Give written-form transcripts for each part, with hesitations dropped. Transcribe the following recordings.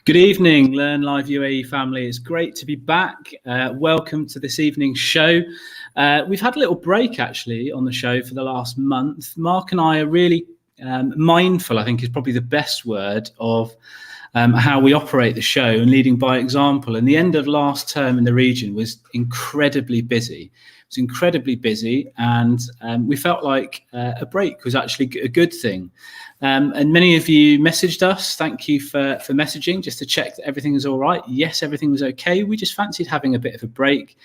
Good evening, Learn Live UAE family. It's great to be back. Welcome to this evening's show. We've had a little break actually on the show for the last month. Mark and I are really mindful, I think is probably the best word, of how we operate the show and leading by example. And the end of last term in the region was incredibly busy. It was incredibly busy, and we felt like a break was actually a good thing. And many of you messaged us. Thank you for messaging, just to check that everything is all right. Yes, everything was okay. We just fancied having a bit of a break.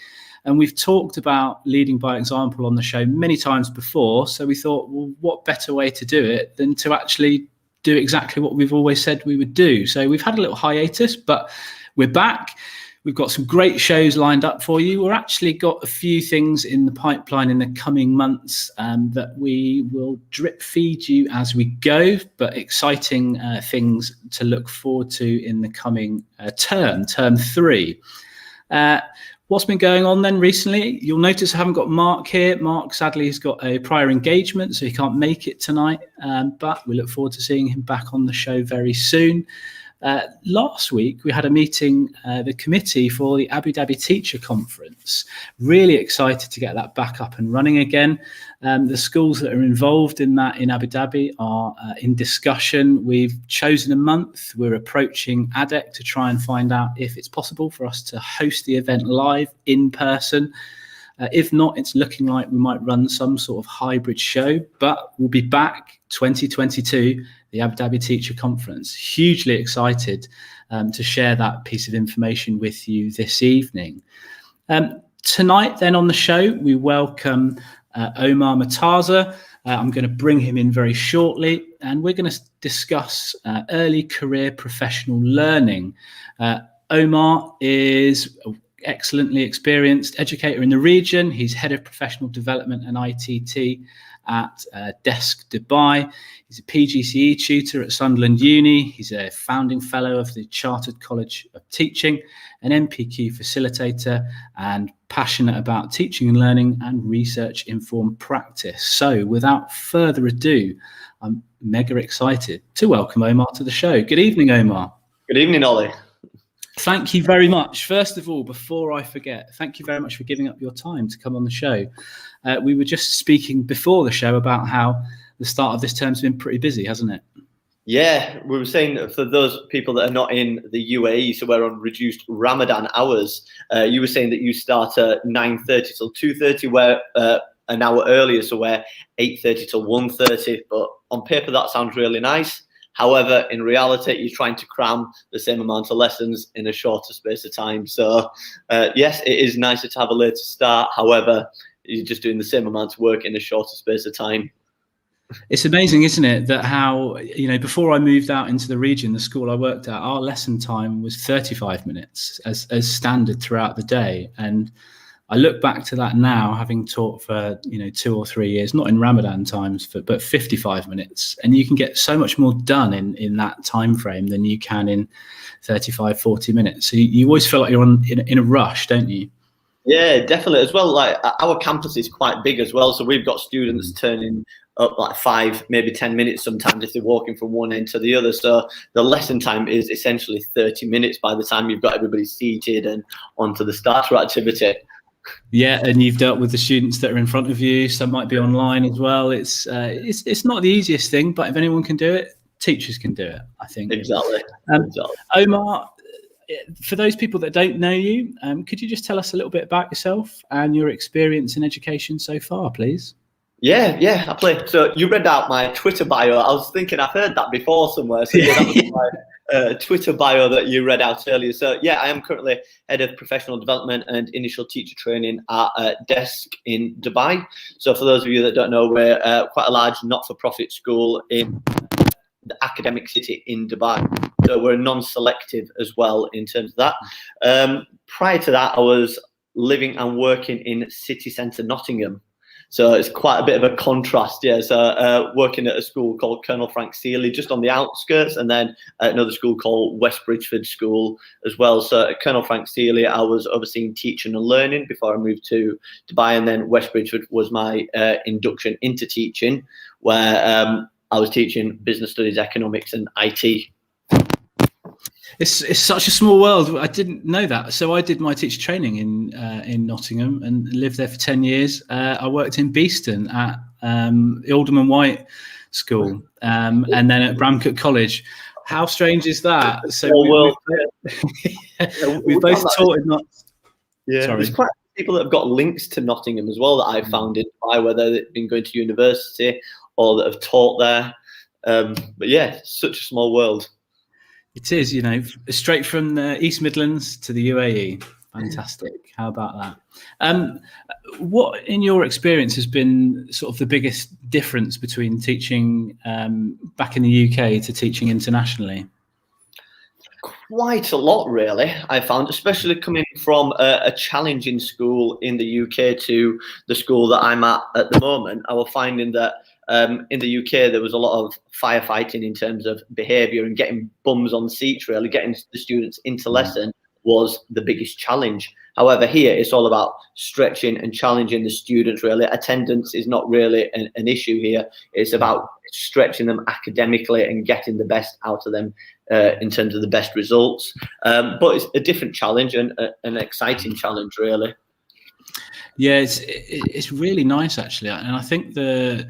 And we've talked about leading by example on the show many times before. So we thought, well, what better way to do it than to actually do exactly what we've always said we would do. So we've had a little hiatus, but we're back. We've got some great shows lined up for you. We've actually got a few things in the pipeline in the coming months that we will drip feed you as we go, but exciting things to look forward to in the coming term 3. What's been going on then recently? You'll notice I haven't got Mark here. Mark sadly has got a prior engagement, so he can't make it tonight, but we look forward to seeing him back on the show very soon. Last week, we had a meeting, the committee for the Abu Dhabi Teacher Conference. Really excited to get that back up and running again. The schools that are involved in that in Abu Dhabi are in discussion. We've chosen a month. We're approaching ADEC to try and find out if it's possible for us to host the event live in person. If not, it's looking like we might run some sort of hybrid show, but we'll be back 2022, the Abu Dhabi Teacher Conference. Hugely excited to share that piece of information with you this evening. Tonight then on the show, we welcome Omar Murtaza. I'm going to bring him in very shortly, and we're going to discuss early career professional learning. Omar is excellently experienced educator in the region. He's head of professional development and ITT at Desk Dubai. He's a PGCE tutor at Sunderland Uni. He's a founding fellow of the Chartered College of Teaching, an MPQ facilitator, and passionate about teaching and learning and research-informed practice. So without further ado, I'm mega excited to welcome Omar to the show. Good evening, Omar. Good evening, Ollie. Thank you very much. First of all, before I forget, thank you very much for giving up your time to come on the show. We were just speaking before the show about how the start of this term's been pretty busy, hasn't it? Yeah, we were saying that for those people that are not in the UAE, so we're on reduced Ramadan hours, you were saying that you start at 9:30 till 2:30, where an hour earlier, so we're 8:30 till 1:30. But on paper, that sounds really nice. However, in reality, you're trying to cram the same amount of lessons in a shorter space of time. So, yes, it is nicer to have a later start. However, you're just doing the same amount of work in a shorter space of time. It's amazing, isn't it, that how, you know, before I moved out into the region, the school I worked at, our lesson time was 35 minutes as standard throughout the day. And I look back to that now, having taught for 2 or 3 years, not in Ramadan times, but 55 minutes, and you can get so much more done in that time frame than you can in 35, 40 minutes. So you always feel like you're in a rush, don't you? Yeah, definitely. As well, like our campus is quite big as well, so we've got students turning up like 5, maybe 10 minutes sometimes if they're walking from one end to the other. So the lesson time is essentially 30 minutes by the time you've got everybody seated and onto the starter activity. Yeah, and you've dealt with the students that are in front of you. Some might be online as well. It's not the easiest thing, but if anyone can do it, teachers can do it, I think. Exactly. Omar, for those people that don't know you, could you just tell us a little bit about yourself and your experience in education so far, please? Yeah, I play. So you read out my Twitter bio. I was thinking I've heard that before somewhere. So yeah, that was my Twitter bio that you read out earlier. So yeah, I am currently head of professional development and initial teacher training at Desk in Dubai. So for those of you that don't know, we're quite a large not-for-profit school in the academic city in Dubai. So we're non-selective as well in terms of that. Prior to that, I was living and working in city centre Nottingham. So it's quite a bit of a contrast, yeah. So working at a school called Colonel Frank Seeley, just on the outskirts, and then another school called West Bridgeford School as well. So at Colonel Frank Seeley, I was overseeing teaching and learning before I moved to Dubai, and then West Bridgeford was my induction into teaching, where I was teaching business studies, economics, and IT. It's such a small world. I didn't know that. So I did my teacher training in Nottingham and lived there for 10 years. I worked in Beeston at the Alderman White School, and then at Bramcote College. How strange is that? So we've both taught in Nottingham. Yeah, sorry. There's quite a few people that have got links to Nottingham as well that I've found in Dubai, whether they've been going to university or that have taught there. But yeah, such a small world. It is, straight from the East Midlands to the UAE. Fantastic. How about that? What, in your experience, has been sort of the biggest difference between teaching back in the UK to teaching internationally? Quite a lot, really, I found, especially coming from a challenging school in the UK to the school that I'm at the moment. I was finding that in the UK, there was a lot of firefighting in terms of behaviour and getting bums on seats, really, getting the students into lesson was the biggest challenge. However, here it's all about stretching and challenging the students, really. Attendance is not really an issue here. It's about stretching them academically and getting the best out of them in terms of the best results. But it's a different challenge and an exciting challenge, really. Yeah, it's really nice, actually. And I think the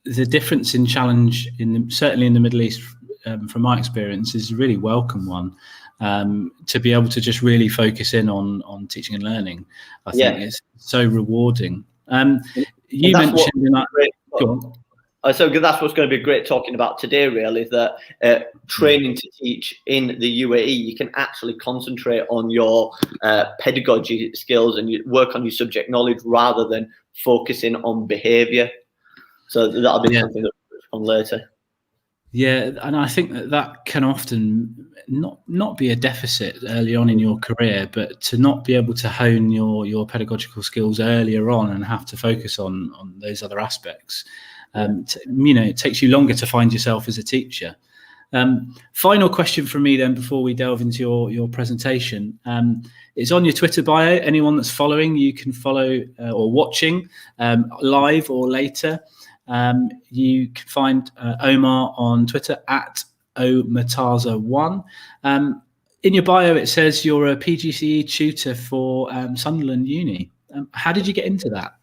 difference in challenge, certainly in the Middle East, from my experience, is a really welcome one. To be able to just really focus in on teaching and learning, I think is so rewarding. You mentioned so that's what's going to be great talking about today, really, is that training to teach in the UAE, you can actually concentrate on your pedagogy skills and you work on your subject knowledge rather than focusing on behaviour. So that'll be something that we'll touch on later. Yeah, and I think that can often not be a deficit early on in your career, but to not be able to hone your pedagogical skills earlier on and have to focus on those other aspects. It takes you longer to find yourself as a teacher. Final question from me then before we delve into your presentation. It's on your Twitter bio. Anyone that's following, you can follow or watching live or later. You can find Omar on Twitter at Murtaza1. In your bio, it says you're a PGCE tutor for Sunderland Uni. How did you get into that?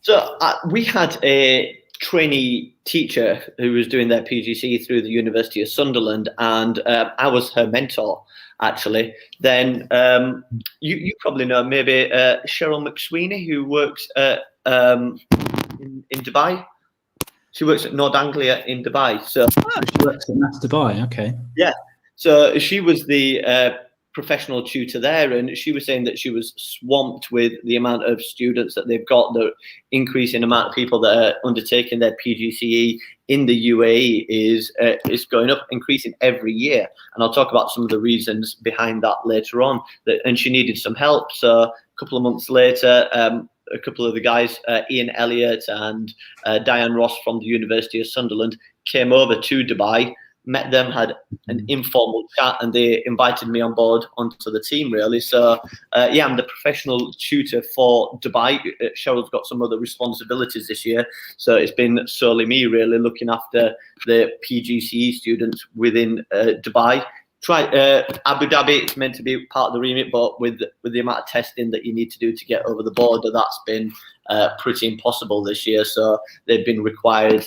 So we had a trainee teacher who was doing their PGCE through the University of Sunderland, and I was her mentor, actually. Then you probably know maybe Cheryl McSweeney, who works at in Dubai. She works at Nord Anglia in Dubai. So she works at Mass Dubai. Okay. Yeah. So she was the professional tutor there, and she was saying that she was swamped with the amount of students that they've got, the increasing amount of people that are undertaking their PGCE in the UAE is going up, increasing every year. And I'll talk about some of the reasons behind that later on. And she needed some help. So a couple of months later, a couple of the guys, Ian Elliott and Diane Ross from the University of Sunderland, came over to Dubai, met them, had an informal chat, and they invited me on board onto the team, really. So, I'm the professional tutor for Dubai. Cheryl's got some other responsibilities this year. So it's been solely me, really, looking after the PGCE students within Dubai. Abu Dhabi, it's meant to be part of the remit, but with the amount of testing that you need to do to get over the border, that's been pretty impossible this year. So they've been required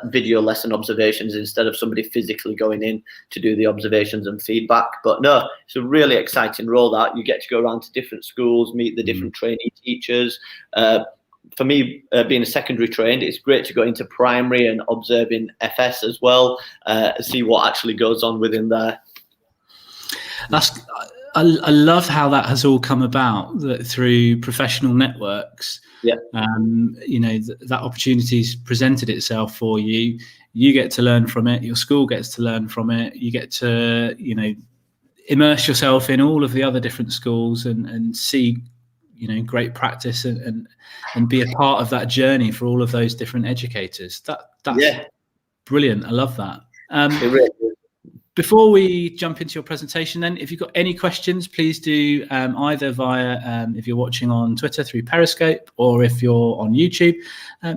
video lesson observations instead of somebody physically going in to do the observations and feedback. But no, it's a really exciting role that you get to go around to different schools, meet the different trainee teachers. For me, being a secondary trained, it's great to go into primary and observing FS as well, see what actually goes on within there. I love how that has all come about, that through professional networks. Yeah. That opportunity's presented itself for you. you get to learn from it, your school gets to learn from it, you get to, you know, immerse yourself in all of the other different schools and see, you know, great practice and be a part of that journey for all of those different educators. That's brilliant. I love that. It really is. Before we jump into your presentation, then, if you've got any questions, please do either via, if you're watching on Twitter through Periscope, or if you're on YouTube,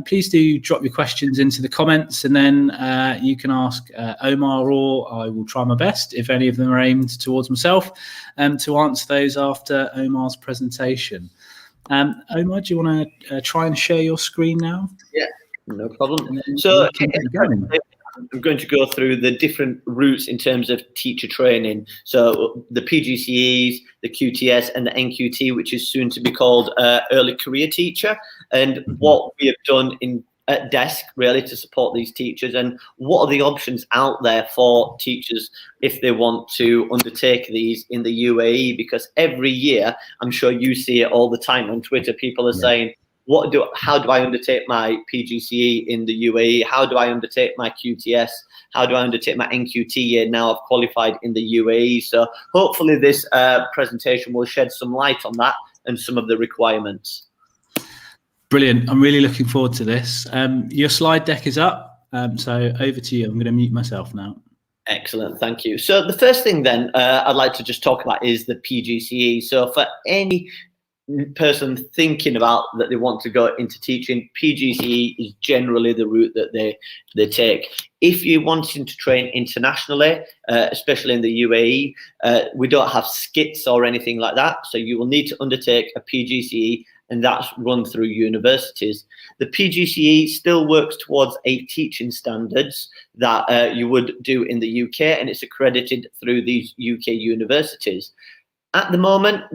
please do drop your questions into the comments, and then you can ask Omar, or I will try my best, if any of them are aimed towards myself, to answer those after Omar's presentation. Omar, do you want to try and share your screen now? Yeah, no problem. So I'm going to go through the different routes in terms of teacher training. So the PGCEs, the QTS, and the NQT, which is soon to be called Early Career Teacher, and what we have done at Desk really to support these teachers, and what are the options out there for teachers if they want to undertake these in the UAE. Because every year, I'm sure you see it all the time on Twitter, people are saying, how do I undertake my PGCE in the UAE? How do I undertake my QTS? How do I undertake my NQT year now I've qualified in the UAE? So hopefully this presentation will shed some light on that and some of the requirements. Brilliant. I'm really looking forward to this. Your slide deck is up, so over to you. I'm going to mute myself now. Excellent. Thank you. So the first thing then I'd like to just talk about is the PGCE. So for any person thinking about that they want to go into teaching, PGCE is generally the route that they take. If you're wanting to train internationally, especially in the UAE, we don't have skits or anything like that, so you will need to undertake a PGCE, and that's run through universities. The PGCE still works towards 8 teaching standards that you would do in the UK, and it's accredited through these UK universities. At the moment,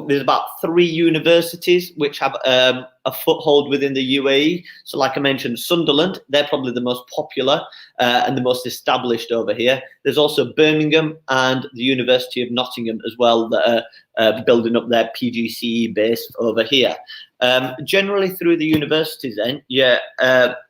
there's about 3 universities which have a foothold within the UAE. So like I mentioned, Sunderland, they're probably the most popular and the most established over here. There's also Birmingham and the University of Nottingham as well that are building up their PGCE base over here. Generally through the universities then, you're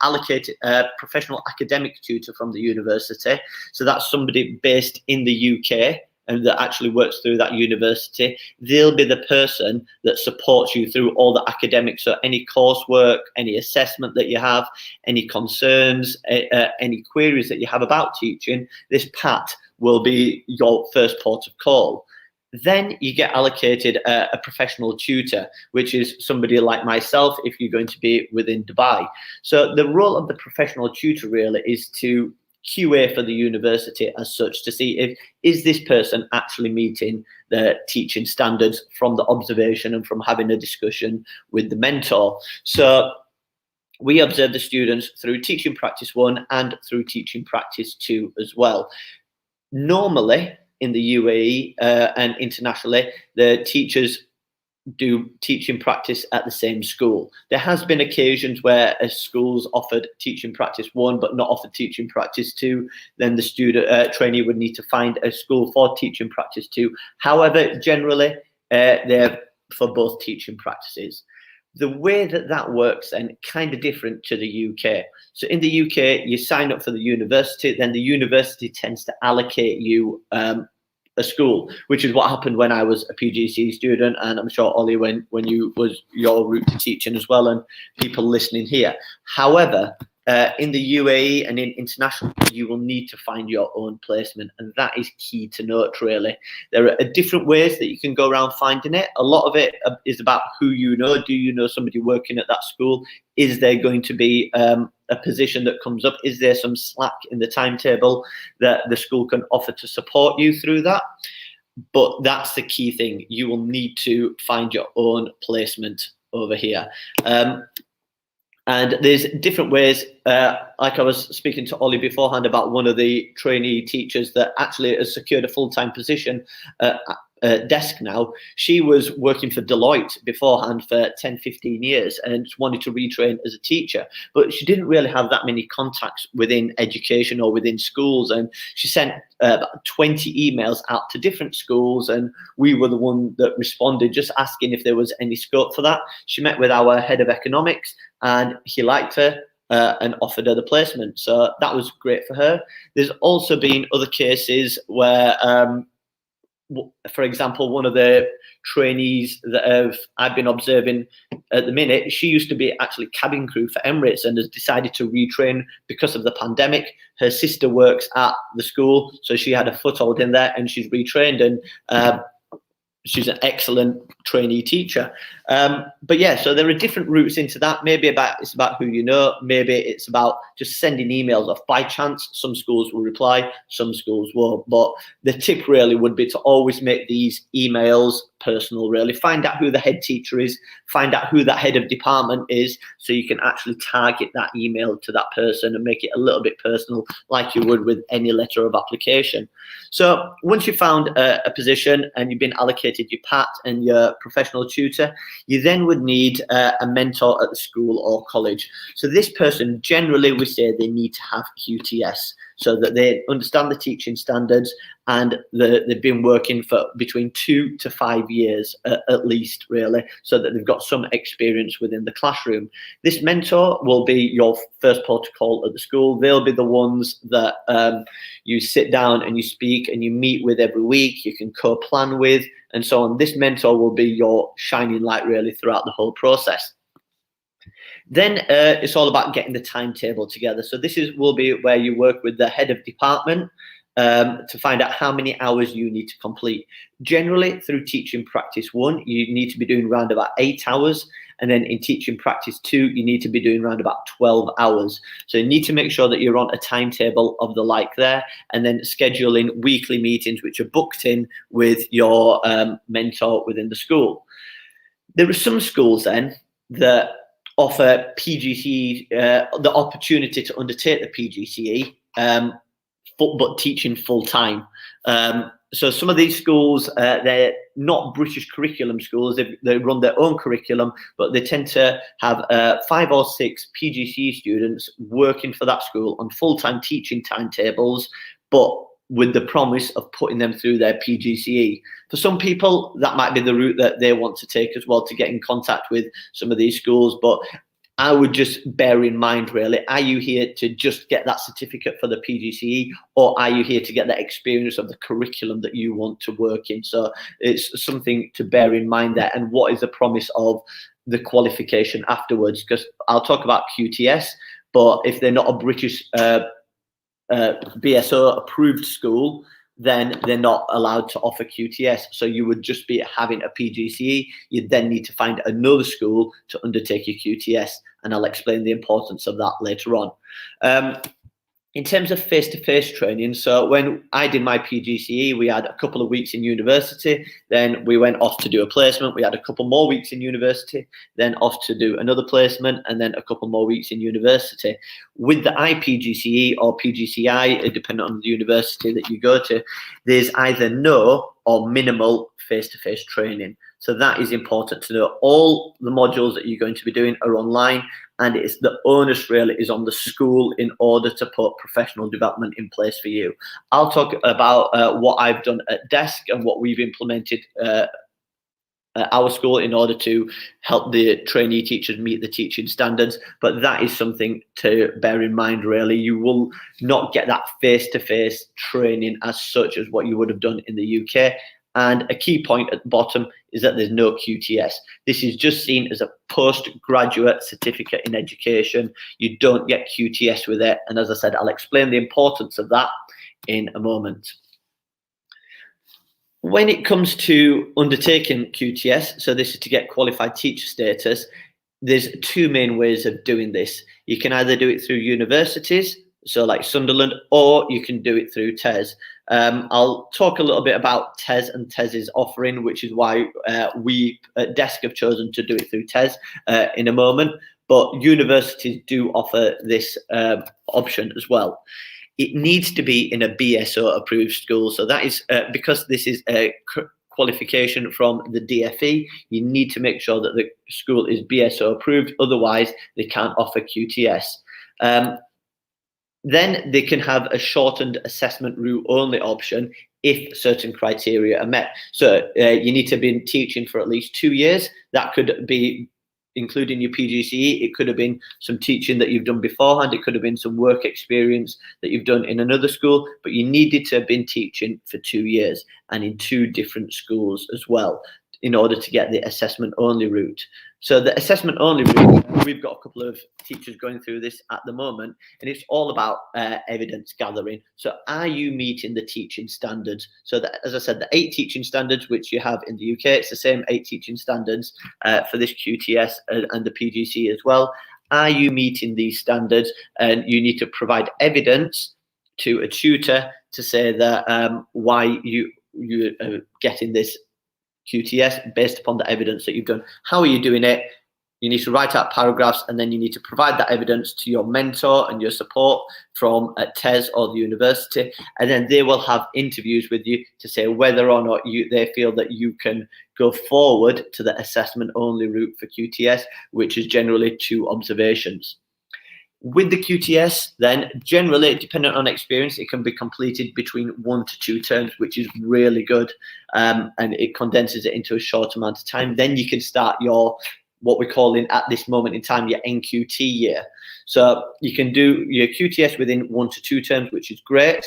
allocated a professional academic tutor from the university. So that's somebody based in the UK and that actually works through that university. They'll be the person that supports you through all the academics. So any coursework, any assessment that you have, any concerns, any queries that you have about teaching, this Pat will be your first port of call. Then you get allocated a professional tutor, which is somebody like myself if you're going to be within Dubai. So the role of the professional tutor really is to QA for the university as such, to see if is this person actually meeting the teaching standards from the observation and from having a discussion with the mentor. So we observe the students through teaching practice 1 and through teaching practice 2 as well. Normally in the UAE and internationally, the teachers do teaching practice at the same school. There has been occasions where a school's offered teaching practice 1 but not offered teaching practice 2. Then the student trainee would need to find a school for teaching practice 2. However, generally they're for both teaching practices. The way that works then kind of different to the UK. So in the UK, you sign up for the university, then the university tends to allocate you a school, which is what happened when I was a PGCE student, and I'm sure Ollie when you was your route to teaching as well, and people listening here. However, in the UAE and in international, you will need to find your own placement, and that is key to note really. There are different ways that you can go around finding it. A lot of it is about who you know. Do you know somebody working at that school? Is there going to be a position that comes up? Is there some slack in the timetable that the school can offer to support you through that? But that's the key thing. You will need to find your own placement over here. And there's different ways, like I was speaking to Ollie beforehand about one of the trainee teachers that actually has secured a full-time position Desk now. She was working for Deloitte beforehand for 10, 15 years and wanted to retrain as a teacher, but she didn't really have that many contacts within education or within schools, and she sent about 20 emails out to different schools, and we were the one that responded just asking if there was any scope for that. She met with our head of economics and he liked her, and offered her the placement. So that was great for her. There's also been other cases where, for example, one of the trainees that I've been observing at the minute, she used to be actually cabin crew for Emirates and has decided to retrain because of the pandemic. Her sister works at the school, so she had a foothold in there and she's retrained, and she's an excellent trainee teacher. But yeah, so there are different routes into that. Maybe it's about who you know. Maybe it's about just sending emails off by chance. Some schools will reply, some schools won't. But the tip really would be to always make these emails personal, really. Find out who the head teacher is, find out who that head of department is, so you can actually target that email to that person and make it a little bit personal, like you would with any letter of application. So once you've found a position and you've been allocated your PAT and your professional tutor, you then would need a mentor at the school or college. So this person, generally we say they need to have QTS, so that they understand the teaching standards and they've been working for between 2 to 5 years at least, really, so that they've got some experience within the classroom. This mentor will be your first protocol at the school. They'll be the ones that you sit down and you speak and you meet with every week, you can co-plan with, and so on. This mentor will be your shining light, really, throughout the whole process. Then it's all about getting the timetable together. So this will be where you work with the head of department to find out how many hours you need to complete. Generally, through teaching practice 1, you need to be doing around about 8 hours. And then in teaching practice 2, you need to be doing around about 12 hours. So you need to make sure that you're on a timetable of the like there, and then scheduling weekly meetings which are booked in with your mentor within the school. There are some schools then that offer PGCE, the opportunity to undertake the PGCE, but teaching full time. So some of these schools, they're not British curriculum schools. They run their own curriculum, but they tend to have 5 or 6 PGCE students working for that school on full-time teaching timetables, but with the promise of putting them through their PGCE. For some people, that might be the route that they want to take as well, to get in contact with some of these schools. But I would just bear in mind, really, are you here to just get that certificate for the PGCE, or are you here to get that experience of the curriculum that you want to work in? So it's something to bear in mind there. And what is the promise of the qualification afterwards? Because I'll talk about QTS, but if they're not a British BSO approved school, then they're not allowed to offer QTS. So you would just be having a PGCE. You'd then need to find another school to undertake your QTS, and I'll explain the importance of that later on. In terms of face-to-face training, so when I did my PGCE, we had a couple of weeks in university, then we went off to do a placement, we had a couple more weeks in university, then off to do another placement, and then a couple more weeks in university. With the IPGCE or PGCI, depending on the university that you go to, there's either no or minimal face-to-face training. So that is important to know. All the modules that you're going to be doing are online, and it's the onus really is on the school in order to put professional development in place for you. I'll talk about what I've done at Desk and what we've implemented at our school in order to help the trainee teachers meet the teaching standards. But that is something to bear in mind, really. You will not get that face-to-face training as such as what you would have done in the UK. And a key point at the bottom is that there's no QTS. This is just seen as a postgraduate certificate in education. You don't get QTS with it. And as I said, I'll explain the importance of that in a moment. When it comes to undertaking QTS, so this is to get qualified teacher status, there's 2 main ways of doing this. You can either do it through universities, so like Sunderland, or you can do it through TES. I'll talk a little bit about TES and TES's offering, which is why we at Desk have chosen to do it through TES in a moment. But universities do offer this option as well. It needs to be in a BSO approved school. So that is because this is a qualification from the DFE, you need to make sure that the school is BSO approved. Otherwise, they can't offer QTS. Then they can have a shortened assessment route only option if certain criteria are met. So you need to be teaching for at least 2 years. That could be including your PGCE. It could have been some teaching that you've done beforehand. It could have been some work experience that you've done in another school, but you needed to have been teaching for 2 years and in 2 different schools as well in order to get the assessment only route. So the assessment only route, we've got a couple of teachers going through this at the moment, and it's all about evidence gathering. So are you meeting the teaching standards? So that, as I said, the 8 teaching standards which you have in the UK, it's the same 8 teaching standards for this QTS and the PGCE as well. Are you meeting these standards? And you need to provide evidence to a tutor to say that why you are getting this QTS based upon the evidence that you've done. How are you doing it? You need to write out paragraphs, and then you need to provide that evidence to your mentor and your support from TES or the university, and then they will have interviews with you to say whether or not they feel that you can go forward to the assessment only route for QTS, which is generally 2 observations. With the QTS, then, generally, depending on experience, it can be completed between 1 to 2 terms, which is really good, and it condenses it into a short amount of time. Then you can start your, what we're calling at this moment in time, your NQT year. So you can do your QTS within 1 to 2 terms, which is great,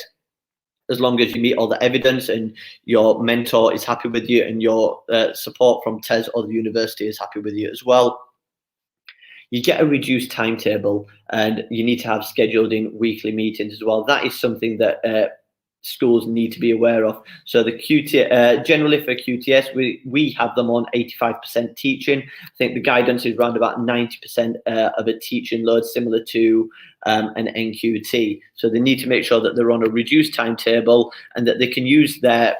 as long as you meet all the evidence and your mentor is happy with you and your support from TES or the university is happy with you as well. You get a reduced timetable, and you need to have scheduled in weekly meetings as well. That is something that schools need to be aware of. So the generally for QTS, we have them on 85% teaching. I think the guidance is around about 90% of a teaching load, similar to an NQT. So they need to make sure that they're on a reduced timetable and that they can use their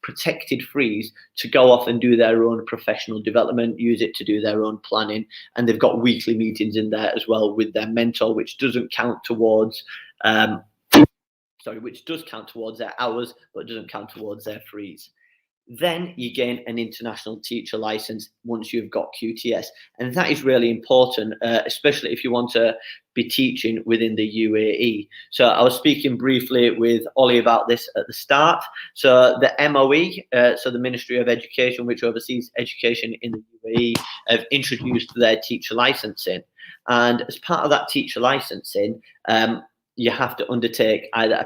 protected freeze to go off and do their own professional development, use it to do their own planning, and they've got weekly meetings in there as well with their mentor, which doesn't count towards which does count towards their hours, but doesn't count towards their freeze. Then you gain an international teacher license once you've got QTS, and that is really important, especially if you want to be teaching within the UAE. So I was speaking briefly with Olly about this at the start. So the MOE, so the Ministry of Education, which oversees education in the UAE, have introduced their teacher licensing, and as part of that teacher licensing, you have to undertake either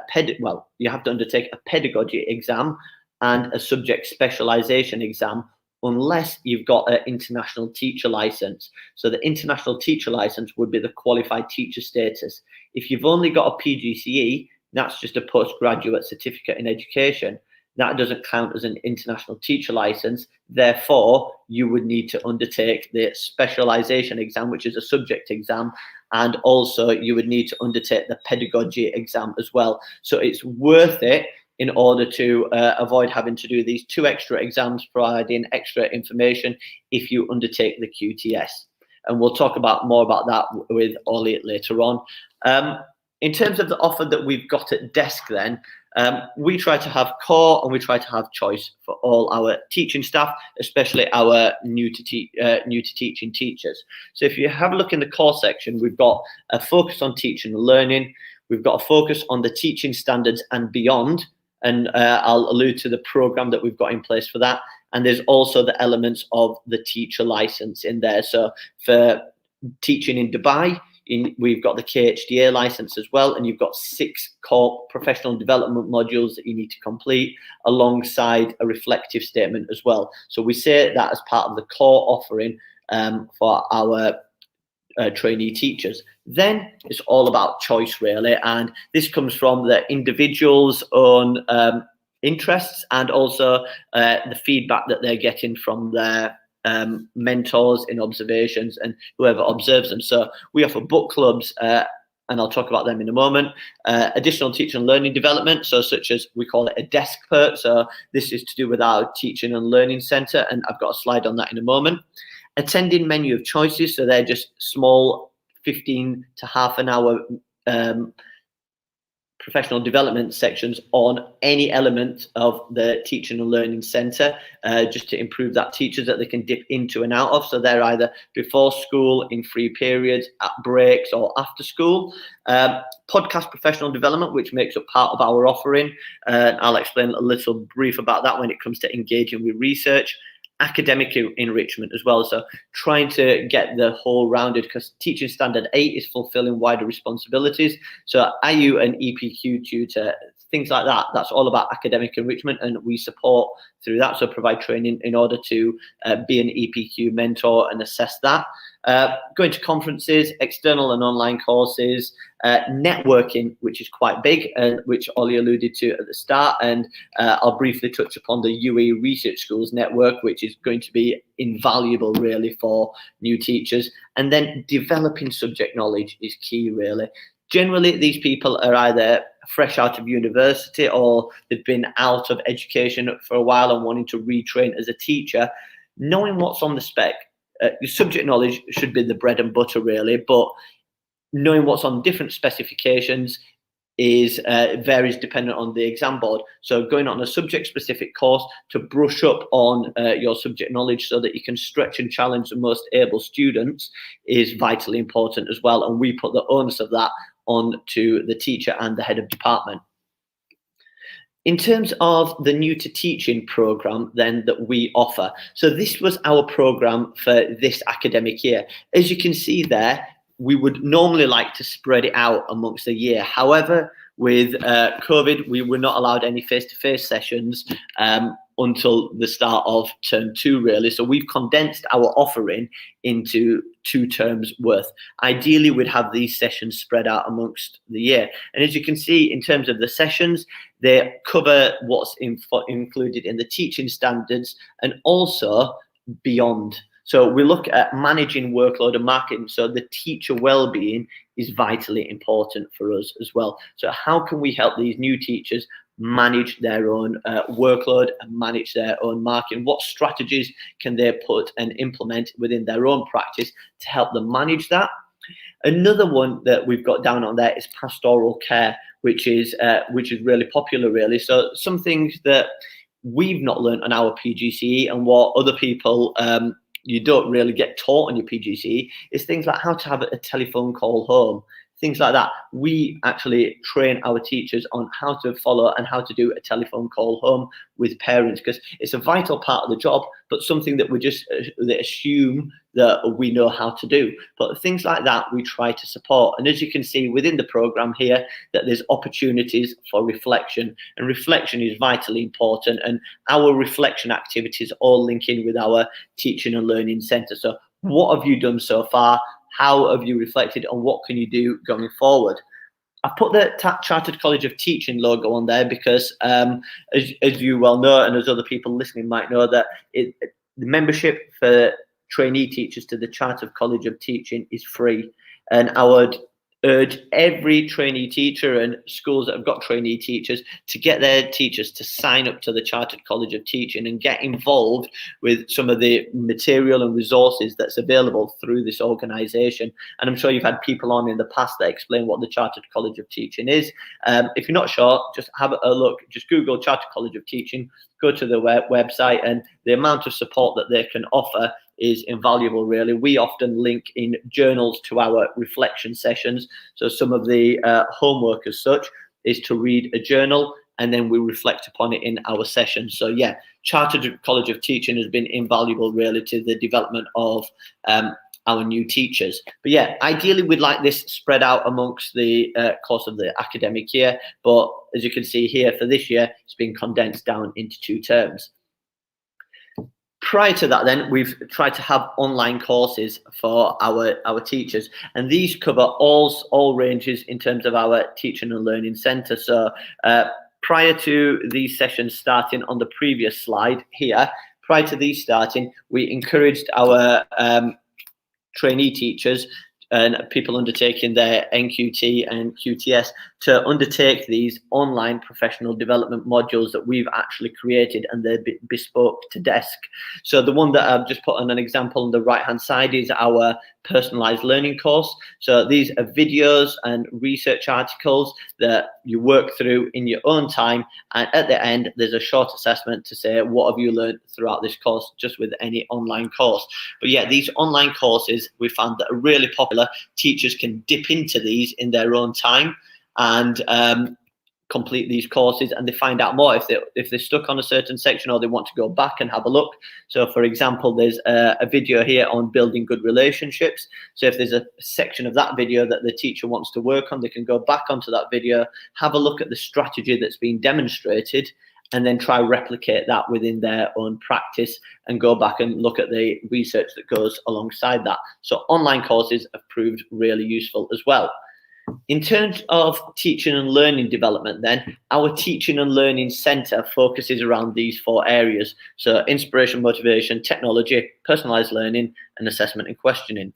you have to undertake a pedagogy exam and a subject specialization exam, unless you've got an international teacher license. So the international teacher license would be the qualified teacher status. If you've only got a PGCE, that's just a postgraduate certificate in education. That doesn't count as an international teacher license. Therefore, you would need to undertake the specialization exam, which is a subject exam, and also you would need to undertake the pedagogy exam as well. So it's worth it in order to avoid having to do these 2 extra exams, providing extra information if you undertake the QTS. And we'll talk more about that with Olly later on. In terms of the offer that we've got at desk then, we try to have core and we try to have choice for all our teaching staff, especially our new to teaching teachers. So if you have a look in the core section, we've got a focus on teaching and learning. We've got a focus on the teaching standards and beyond. And I'll allude to the program that we've got in place for that. And there's also the elements of the teacher license in there. So for teaching in Dubai, we've got the KHDA license as well, and you've got 6 core professional development modules that you need to complete alongside a reflective statement as well. So we say that as part of the core offering for our trainee teachers. Then it's all about choice, really, and this comes from the individual's own interests and also the feedback that they're getting from their mentors in observations and whoever observes them. So we offer book clubs, and I'll talk about them in a moment. Additional teaching and learning development, so such as we call it a desk perk. So this is to do with our teaching and learning centre, and I've got a slide on that in a moment. Attending menu of choices, so they're just small 15 to half an hour professional development sections on any element of the teaching and learning centre, just to improve that teachers that they can dip into and out of. So they're either before school, in free periods, at breaks, or after school. Podcast professional development, which makes up part of our offering. I'll explain a little brief about that when it comes to engaging with research. academic enrichment as well. So trying to get the whole rounded, because teaching standard 8 is fulfilling wider responsibilities. So are you an EPQ tutor? Things like that. That's all about academic enrichment, and we support through that. So provide training in order to be an EPQ mentor and assess that. Going to conferences, external and online courses, networking, which is quite big, and which Ollie alluded to at the start. And I'll briefly touch upon the UAE Research Schools network, which is going to be invaluable really for new teachers. And then developing subject knowledge is key really. Generally, these people are either fresh out of university or they've been out of education for a while and wanting to retrain as a teacher. Knowing what's on the spec, your subject knowledge should be the bread and butter really, but knowing what's on different specifications is varies dependent on the exam board. So going on a subject specific course to brush up on your subject knowledge so that you can stretch and challenge the most able students is vitally important as well. And we put the onus of that on to the teacher and the head of department. In terms of the new to teaching program then that we offer, so this was our program for this academic year. As you can see there, we would normally like to spread it out amongst the year. However, with COVID, we were not allowed any face-to-face sessions until the start of term 2 really. So we've condensed our offering into 2 terms worth. Ideally, we'd have these sessions spread out amongst the year. And as you can see, in terms of the sessions, they cover what's included in the teaching standards and also beyond. So we look at managing workload and marketing. So the teacher well-being is vitally important for us as well. So how can we help these new teachers manage their own workload and manage their own marketing? What strategies can they put and implement within their own practice to help them manage that? Another one that we've got down on there is pastoral care, which is really popular really. So some things that we've not learned on our PGCE and what other people you don't really get taught on your PGCE is things like how to have a telephone call home, things like that. We actually train our teachers on how to follow and how to do a telephone call home with parents, because it's a vital part of the job, but something that we just they assume that we know how to do. But things like that we try to support. And as you can see within the program here, that there's opportunities for reflection, and reflection is vitally important. And our reflection activities all link in with our teaching and learning centre. So what have you done so far? How have you reflected, and what can you do going forward? I put the Chartered College of Teaching logo on there because, as you well know, and as other people listening might know, that the membership for trainee teachers to the Chartered College of Teaching is free. And I would urge every trainee teacher and schools that have got trainee teachers to get their teachers to sign up to the Chartered College of Teaching and get involved with some of the material and resources that's available through this organisation. And I'm sure you've had people on in the past that explain what the Chartered College of Teaching is. If you're not sure, just have a look, just Google Chartered College of Teaching, go to the website, and the amount of support that they can offer is invaluable really. We often link in journals to our reflection sessions. So some of the homework as such is to read a journal, and then we reflect upon it in our sessions. So yeah, Chartered College of Teaching has been invaluable really to the development of our new teachers. But yeah, ideally we'd like this spread out amongst the course of the academic year. But as you can see here, for this year, it's been condensed down into 2 terms. Prior to that then, we've tried to have online courses for our teachers, and these cover all ranges in terms of our teaching and learning centre. So prior to these sessions starting on the previous slide here, prior to these starting, we encouraged our trainee teachers and people undertaking their NQT and QTS to undertake these online professional development modules that we've actually created, and they're bespoke to desk. So the one that I've just put on an example on the right hand side is our personalized learning course. So these are videos and research articles that you work through in your own time, and at the end there's a short assessment to say what have you learned throughout this course, just with any online course. But yeah, these online courses we found that are really popular. Teachers can dip into these in their own time and complete these courses and they find out more if they're stuck on a certain section or they want to go back and have a look. So for example, there's a video here on building good relationships. So if there's a section of that video that the teacher wants to work on, they can go back onto that video, have a look at the strategy that's been demonstrated, and then try replicate that within their own practice and go back and look at the research that goes alongside that. So online courses have proved really useful as well. In terms of teaching and learning development then, our teaching and learning centre focuses around these 4 areas. So inspiration, motivation, technology, personalised learning, and assessment and questioning.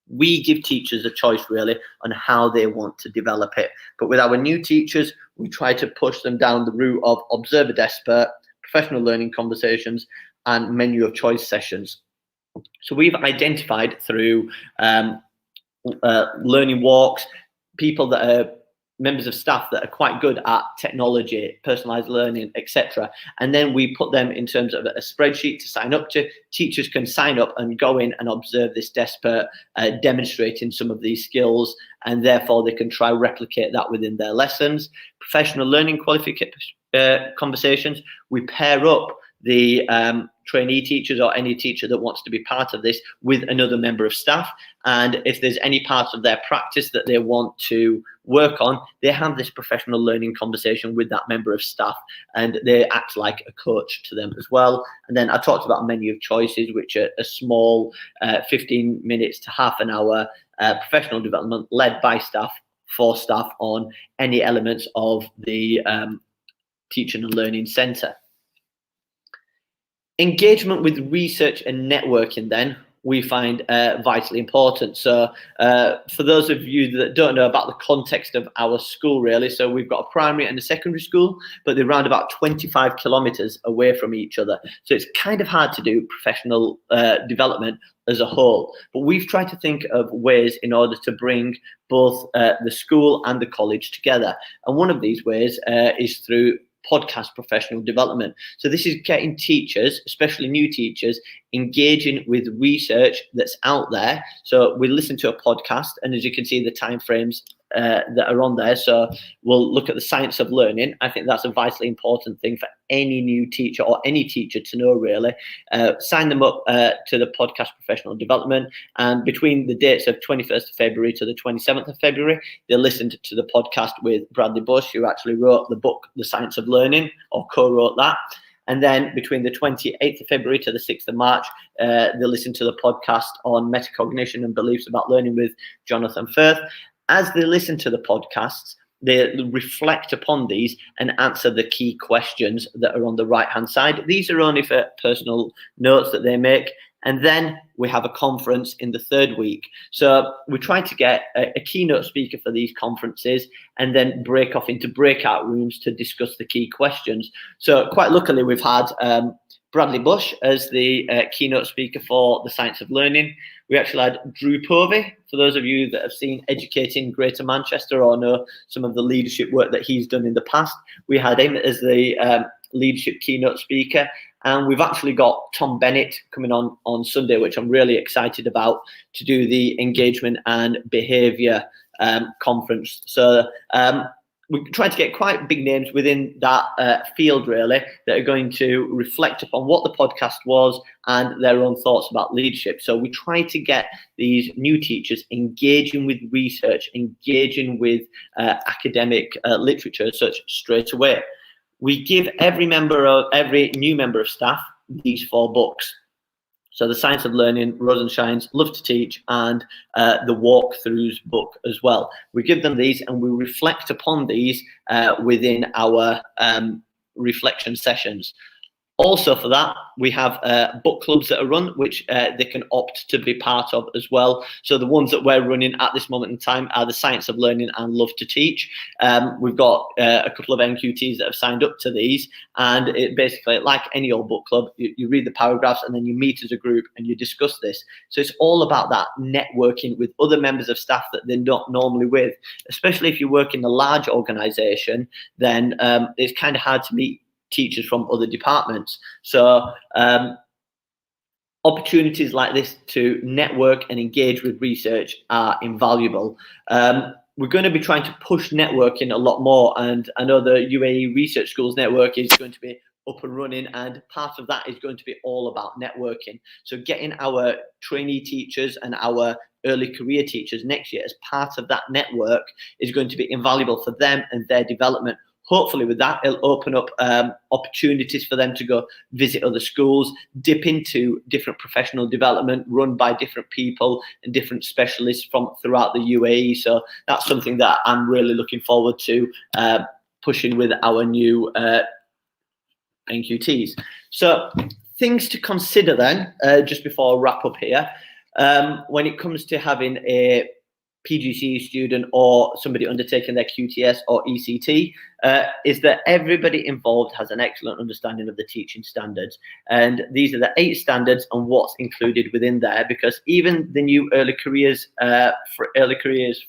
We give teachers a choice really on how they want to develop it. But with our new teachers, we try to push them down the route of observer expert, professional learning conversations, and menu of choice sessions. So we've identified through learning walks, people that are members of staff that are quite good at technology, personalized learning, etc. And then we put them in terms of a spreadsheet to sign up to. Teachers can sign up and go in and observe this expert demonstrating some of these skills, and therefore they can try replicate that within their lessons. Professional learning qualification conversations, we pair up the trainee teachers or any teacher that wants to be part of this with another member of staff, and if there's any parts of their practice that they want to work on, they have this professional learning conversation with that member of staff and they act like a coach to them as well. And then I talked about menu of choices, which are a small 15 minutes to half an hour professional development led by staff for staff on any elements of the teaching and learning centre. Engagement with research and networking then we find vitally important. So for those of you that don't know about the context of our school really, so we've got a primary and a secondary school, but they're around about 25 kilometres away from each other. So it's kind of hard to do professional development as a whole. But we've tried to think of ways in order to bring both the school and the college together. And one of these ways is through podcast professional development. So this is getting teachers, especially new teachers, engaging with research that's out there. So we listen to a podcast, and as you can see the time frames that are on there. So we'll look at the science of learning. I think that's a vitally important thing for any new teacher or any teacher to know really. Sign them up to the podcast professional development, and between the dates of 21st of February to the 27th of February, they listened to the podcast with Bradley Bush, who actually wrote the book, The Science of Learning, or co-wrote that. And then between the 28th of February to the 6th of March, they listened to the podcast on metacognition and beliefs about learning with Jonathan Firth. As they listen to the podcasts, they reflect upon these and answer the key questions that are on the right-hand side. These are only for personal notes that they make. And then we have a conference in the 3rd week. So we try to get a keynote speaker for these conferences and then break off into breakout rooms to discuss the key questions. So quite luckily, we've had Bradley Bush as the keynote speaker for the Science of Learning. We actually had Drew Povey, for those of you that have seen Educating Greater Manchester or know some of the leadership work that he's done in the past. We had him as the leadership keynote speaker. And we've actually got Tom Bennett coming on Sunday, which I'm really excited about, to do the engagement and behaviour conference. So we're trying to get quite big names within that field, really, that are going to reflect upon what the podcast was and their own thoughts about leadership. So we try to get these new teachers engaging with research, engaging with academic literature as such straight away. We give every new member of staff these 4 books. So the Science of Learning, Rose and Shines, Love to Teach, and the Walkthroughs book as well. We give them these and we reflect upon these within our reflection sessions. Also for that, we have book clubs that are run, which they can opt to be part of as well. So the ones that we're running at this moment in time are the Science of Learning and Love to Teach. We've got a couple of NQTs that have signed up to these, and it basically, like any old book club, you read the paragraphs and then you meet as a group and you discuss this. So it's all about that networking with other members of staff that they're not normally with. Especially if you work in a large organisation, then it's kind of hard to meet teachers from other departments. So opportunities like this to network and engage with research are invaluable. we're going to be trying to push networking a lot more. And I know the UAE Research Schools Network is going to be up and running, and part of that is going to be all about networking. So getting our trainee teachers and our early career teachers next year as part of that network is going to be invaluable for them and their development. Hopefully with that, it'll open up opportunities for them to go visit other schools, dip into different professional development run by different people and different specialists from throughout the UAE. So that's something that I'm really looking forward to pushing with our new NQTs. So things to consider then, just before I wrap up here, when it comes to having a PGCE student or somebody undertaking their QTS or ECT, is that everybody involved has an excellent understanding of the teaching standards. And these are the 8 standards and what's included within there, because even the new early careers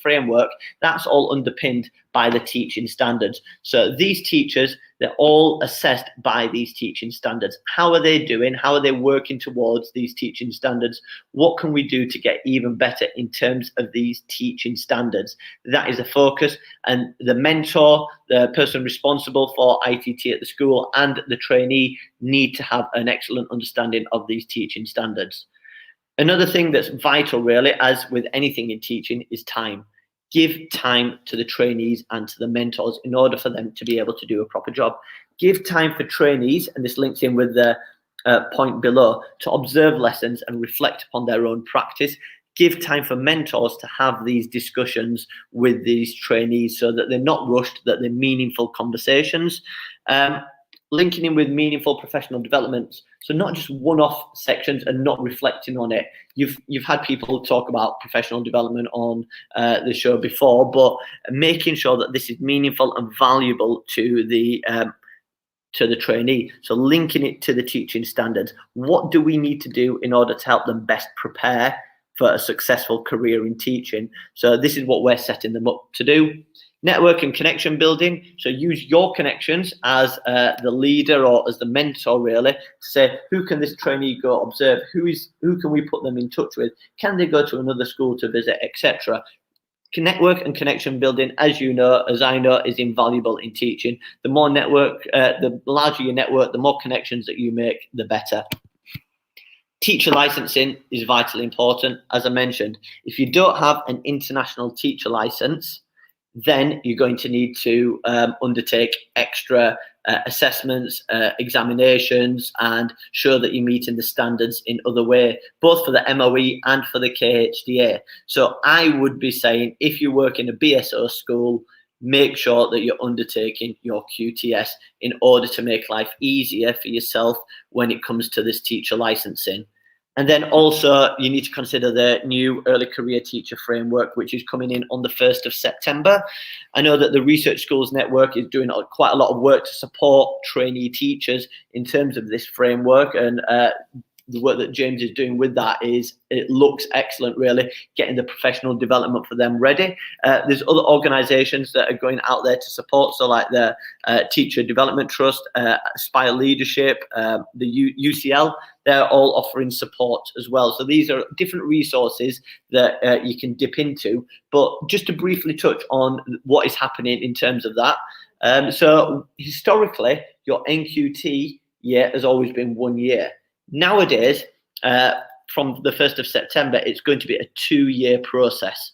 framework, that's all underpinned by the teaching standards. So these teachers, they're all assessed by these teaching standards. How are they doing? How are they working towards these teaching standards? What can we do to get even better in terms of these teaching standards? That is a focus, and the mentor, the person responsible for ITT at the school, and the trainee need to have an excellent understanding of these teaching standards. Another thing that's vital, really, as with anything in teaching, is time. Give time to the trainees and to the mentors in order for them to be able to do a proper job. Give time for trainees, and this links in with the point below, to observe lessons and reflect upon their own practice. Give time for mentors to have these discussions with these trainees so that they're not rushed, that they're meaningful conversations. Linking in with meaningful professional developments. So not just one-off sections and not reflecting on it. You've had people talk about professional development on the show before, but making sure that this is meaningful and valuable to the trainee. So linking it to the teaching standards. What do we need to do in order to help them best prepare for a successful career in teaching? So this is what we're setting them up to do. Network and connection building. So use your connections as the leader or as the mentor, really, to say, who can this trainee go observe? Who can we put them in touch with? Can they go to another school to visit, etc.? Network and connection building, as you know, as I know, is invaluable in teaching. The more network, the larger your network, the more connections that you make, the better. Teacher licensing is vitally important. As I mentioned, if you don't have an international teacher license, then you're going to need to undertake extra assessments, examinations, and show that you're meeting the standards in other way, both for the MOE and for the KHDA. So I would be saying, if you work in a BSO school, make sure that you're undertaking your QTS in order to make life easier for yourself when it comes to this teacher licensing. And then also you need to consider the new early career teacher framework, which is coming in on the 1st of September. I know that the Research Schools Network is doing quite a lot of work to support trainee teachers in terms of this framework, and the work that James is doing with that it looks excellent, really, getting the professional development for them ready. There's other organisations that are going out there to support, so like the Teacher Development Trust, Aspire Leadership, the UCL, they're all offering support as well. So these are different resources that you can dip into. But just to briefly touch on what is happening in terms of that. So historically, your NQT year has always been 1 year. Nowadays, from the 1st of September, it's going to be a 2-year process,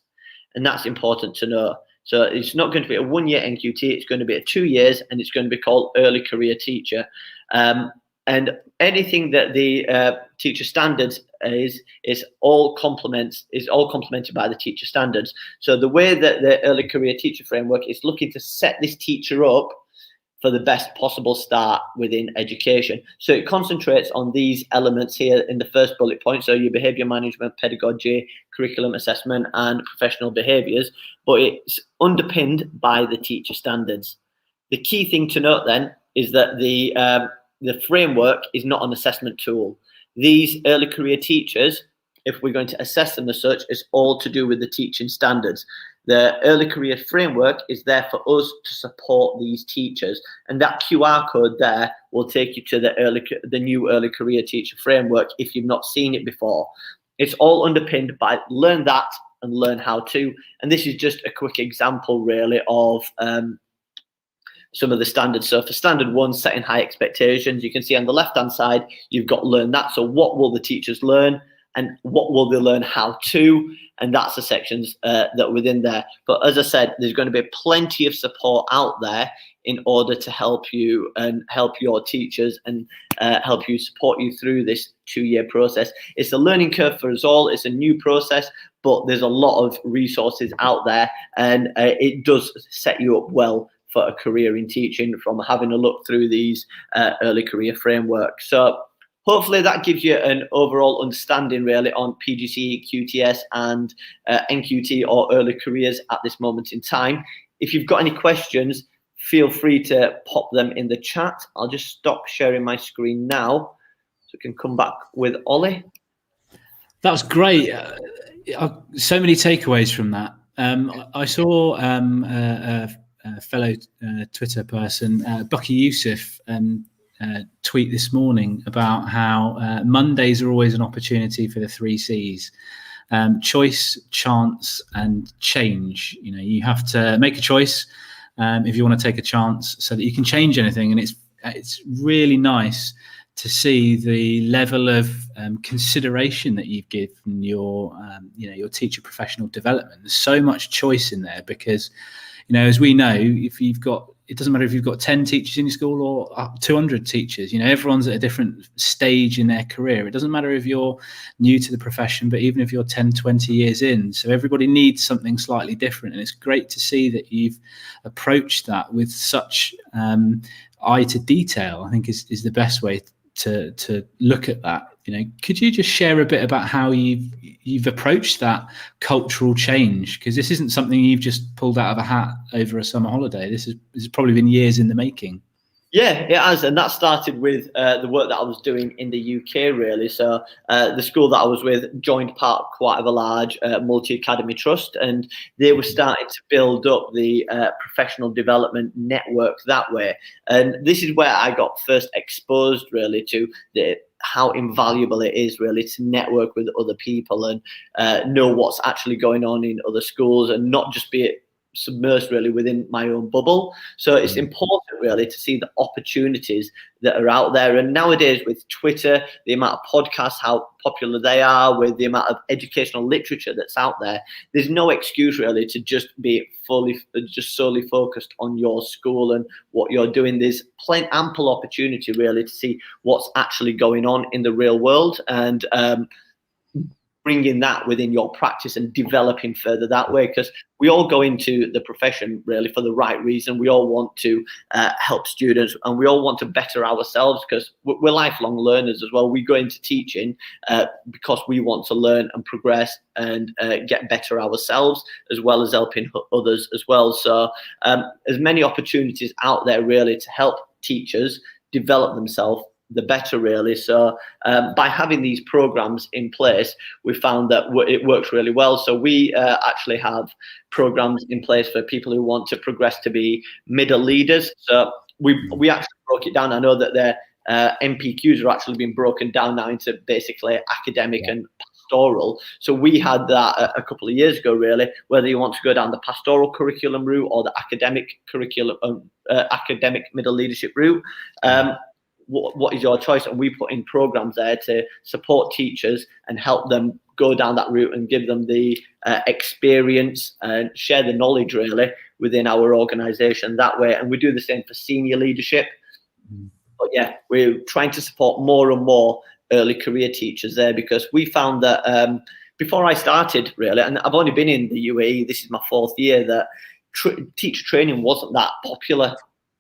and that's important to know. So it's not going to be a 1-year NQT, it's going to be a 2 years, and it's going to be called Early Career Teacher. And anything that the teacher standards is all complemented by the teacher standards. So the way that the Early Career Teacher framework is looking to set this teacher up for the best possible start within education. So it concentrates on these elements here in the first bullet point. So your behaviour management, pedagogy, curriculum assessment, and professional behaviours, but it's underpinned by the teacher standards. The key thing to note then is that the framework is not an assessment tool. These early career teachers, if we're going to assess them as such, is all to do with the teaching standards. The early career framework is there for us to support these teachers, and that QR code there will take you to the new early career teacher framework if you've not seen it before. It's all underpinned by learn that and learn how to. And this is just a quick example really of some of the standards. So for standard 1, setting high expectations, you can see on the left hand side you've got learn that. So what will the teachers learn and what will they learn how to? And that's the sections that are within there. But as I said, there's going to be plenty of support out there in order to help you and help your teachers and help you, support you through this 2-year process. It's a learning curve for us all. It's a new process, but there's a lot of resources out there, and it does set you up well for a career in teaching from having a look through these early career frameworks. So hopefully that gives you an overall understanding really on PGCE, QTS and NQT or early careers at this moment in time. If you've got any questions, feel free to pop them in the chat. I'll just stop sharing my screen now so we can come back with Ollie. That was great. So many takeaways from that. I saw a fellow Twitter person, Bucky Youssef, tweet this morning about how Mondays are always an opportunity for the 3 C's. Choice, chance, and change. You know, you have to make a choice if you want to take a chance so that you can change anything. And it's really nice to see the level of consideration that you've given your your teacher professional development. There's so much choice in there because, you know, as we know, if you've got, it doesn't matter if you've got 10 teachers in your school or 200 teachers, you know, everyone's at a different stage in their career. It doesn't matter if you're new to the profession, but even if you're 10, 20 years in. So everybody needs something slightly different. And it's great to see that you've approached that with such eye to detail, I think is the best way to look at that. You know, could you just share a bit about how you've approached that cultural change? Because this isn't something you've just pulled out of a hat over a summer holiday. This has probably been years in the making. Yeah, it has, and that started with the work that I was doing in the UK, really. So the school that I was with joined part of quite of a large multi-academy trust, and they were starting to build up the professional development network that way. And this is where I got first exposed, really, to how invaluable it is, really, to network with other people and know what's actually going on in other schools and not just be submersed really within my own bubble. So it's important really to see the opportunities that are out there. And nowadays with Twitter, the amount of podcasts, how popular they are, with the amount of educational literature that's out there, there's no excuse really to just be solely focused on your school and what you're doing. There's ample opportunity really to see what's actually going on in the real world and bringing that within your practice and developing further that way, because we all go into the profession really for the right reason. We all want to help students and we all want to better ourselves because we're lifelong learners as well. We go into teaching because we want to learn and progress and get better ourselves as well as helping others as well. So as many opportunities out there really to help teachers develop themselves, the better really. So by having these programs in place, we found that it works really well. So we actually have programs in place for people who want to progress to be middle leaders. So we actually broke it down. I know that their MPQs are actually being broken down now into basically academic and pastoral. So we had that a couple of years ago, really, whether you want to go down the pastoral curriculum route or the academic curriculum, academic middle leadership route. What is your choice? And we put in programs there to support teachers and help them go down that route and give them the experience and share the knowledge really within our organization that way. And we do the same for senior leadership. But yeah, we're trying to support more and more early career teachers there because we found that before I started really, and I've only been in the UAE, this is my 4th year, that teacher training wasn't that popular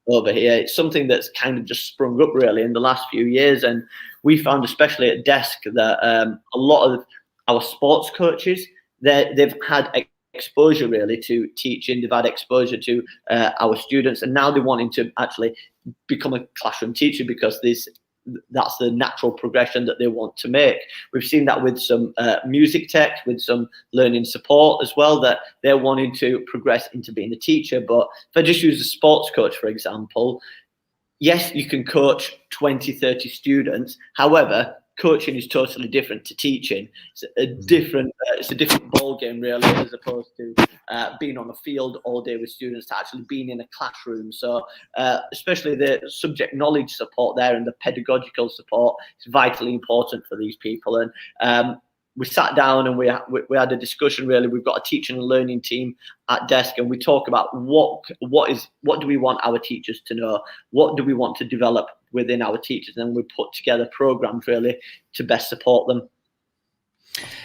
over here. It's something that's kind of just sprung up really in the last few years, and we found especially at desk that a lot of our sports coaches, they've had exposure really to teaching, they've had exposure to our students, and now they're wanting to actually become a classroom teacher because that's the natural progression that they want to make. We've seen that with some music tech, with some learning support as well, that they're wanting to progress into being a teacher. But if I just use a sports coach, for example, yes, you can coach 20, 30 students. However, coaching is totally different to teaching. It's a different ball game really, as opposed to being on the field all day with students, to actually being in a classroom. So especially the subject knowledge support there and the pedagogical support is vitally important for these people. And we sat down and we had a discussion really. We've got a teaching and learning team at desk, and we talk about what do we want our teachers to know, what do we want to develop within our teachers, and then we put together programs really to best support them.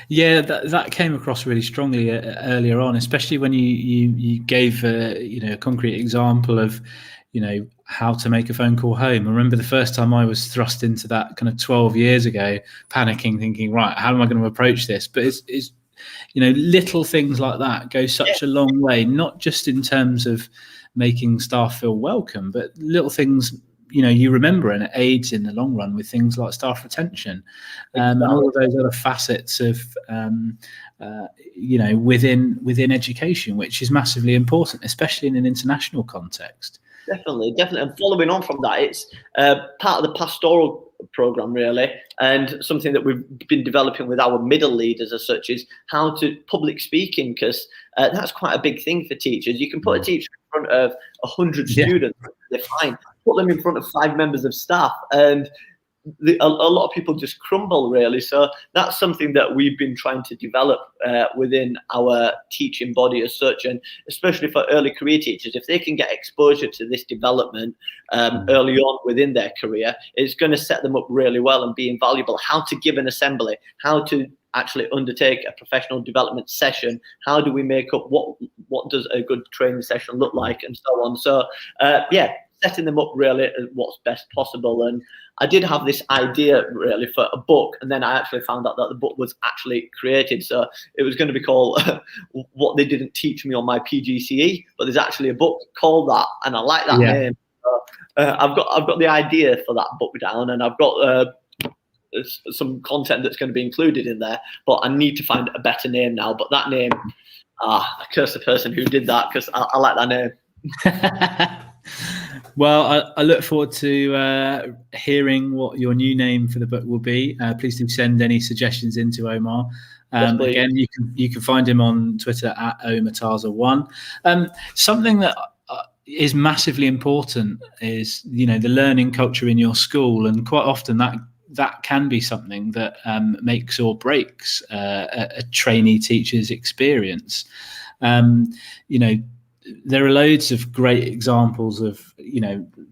Yeah, that came across really strongly earlier on, especially when you gave a concrete example of how to make a phone call home. I remember the first time I was thrust into that kind of 12 years ago, panicking, thinking, right, how am I going to approach this? But it's little things like that go such a long way, not just in terms of making staff feel welcome, but little things you remember, and it aids in the long run with things like staff retention, and all of those other facets of within education, which is massively important, especially in an international context. Definitely. And following on from that, it's part of the pastoral program really, and something that we've been developing with our middle leaders as such is how to public speaking, because that's quite a big thing for teachers. You can put a teacher in front of 100 students, they're fine. Put them in front of 5 members of staff, and a lot of people just crumble really. So that's something that we've been trying to develop within our teaching body as such, and especially for early career teachers, if they can get exposure to this development early on within their career, it's going to set them up really well and be invaluable. How to give an assembly, how to actually undertake a professional development session, how do we make up what does a good training session look like, and so on. So setting them up really as what's best possible. And I did have this idea really for a book, and then I actually found out that the book was actually created. So it was going to be called What They Didn't Teach Me on My PGCE, but there's actually a book called that, and I like that name. So, I've got the idea for that book down, and I've got some content that's going to be included in there, but I need to find a better name now. But that name, I curse the person who did that, because I like that name. Well, I look forward to hearing what your new name for the book will be. Please do send any suggestions into Omar. Again, you can find him on Twitter at Murtaza1. Something that is massively important is the learning culture in your school, and quite often that can be something that makes or breaks a trainee teacher's experience. There are loads of great examples of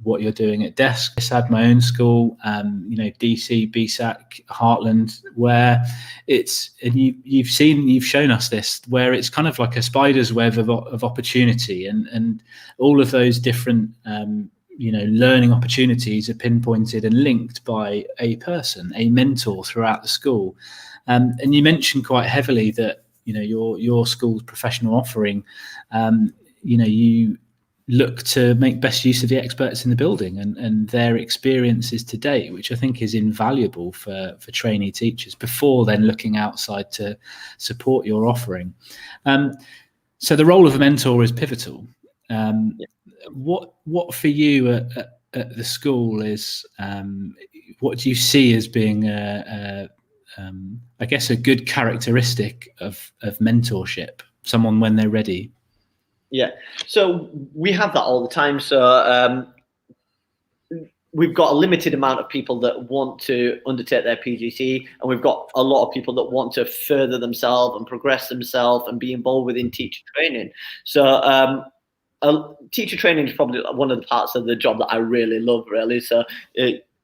what you're doing at desk. I had my own school, DC, BSAC, Heartland, where you've shown us this, where it's kind of like a spider's web of opportunity, and all of those different learning opportunities are pinpointed and linked by a person, a mentor throughout the school. And you mentioned quite heavily that your school's professional offering. You look to make best use of the experts in the building and their experiences to date, which I think is invaluable for trainee teachers before then looking outside to support your offering. So the role of a mentor is pivotal. What for you at the school is, what do you see as being I guess a good characteristic of mentorship, someone when they're ready? Yeah, so we have that all the time. So we've got a limited amount of people that want to undertake their PGCE, and we've got a lot of people that want to further themselves and progress themselves and be involved within teacher training. So teacher training is probably one of the parts of the job that I really love, really. So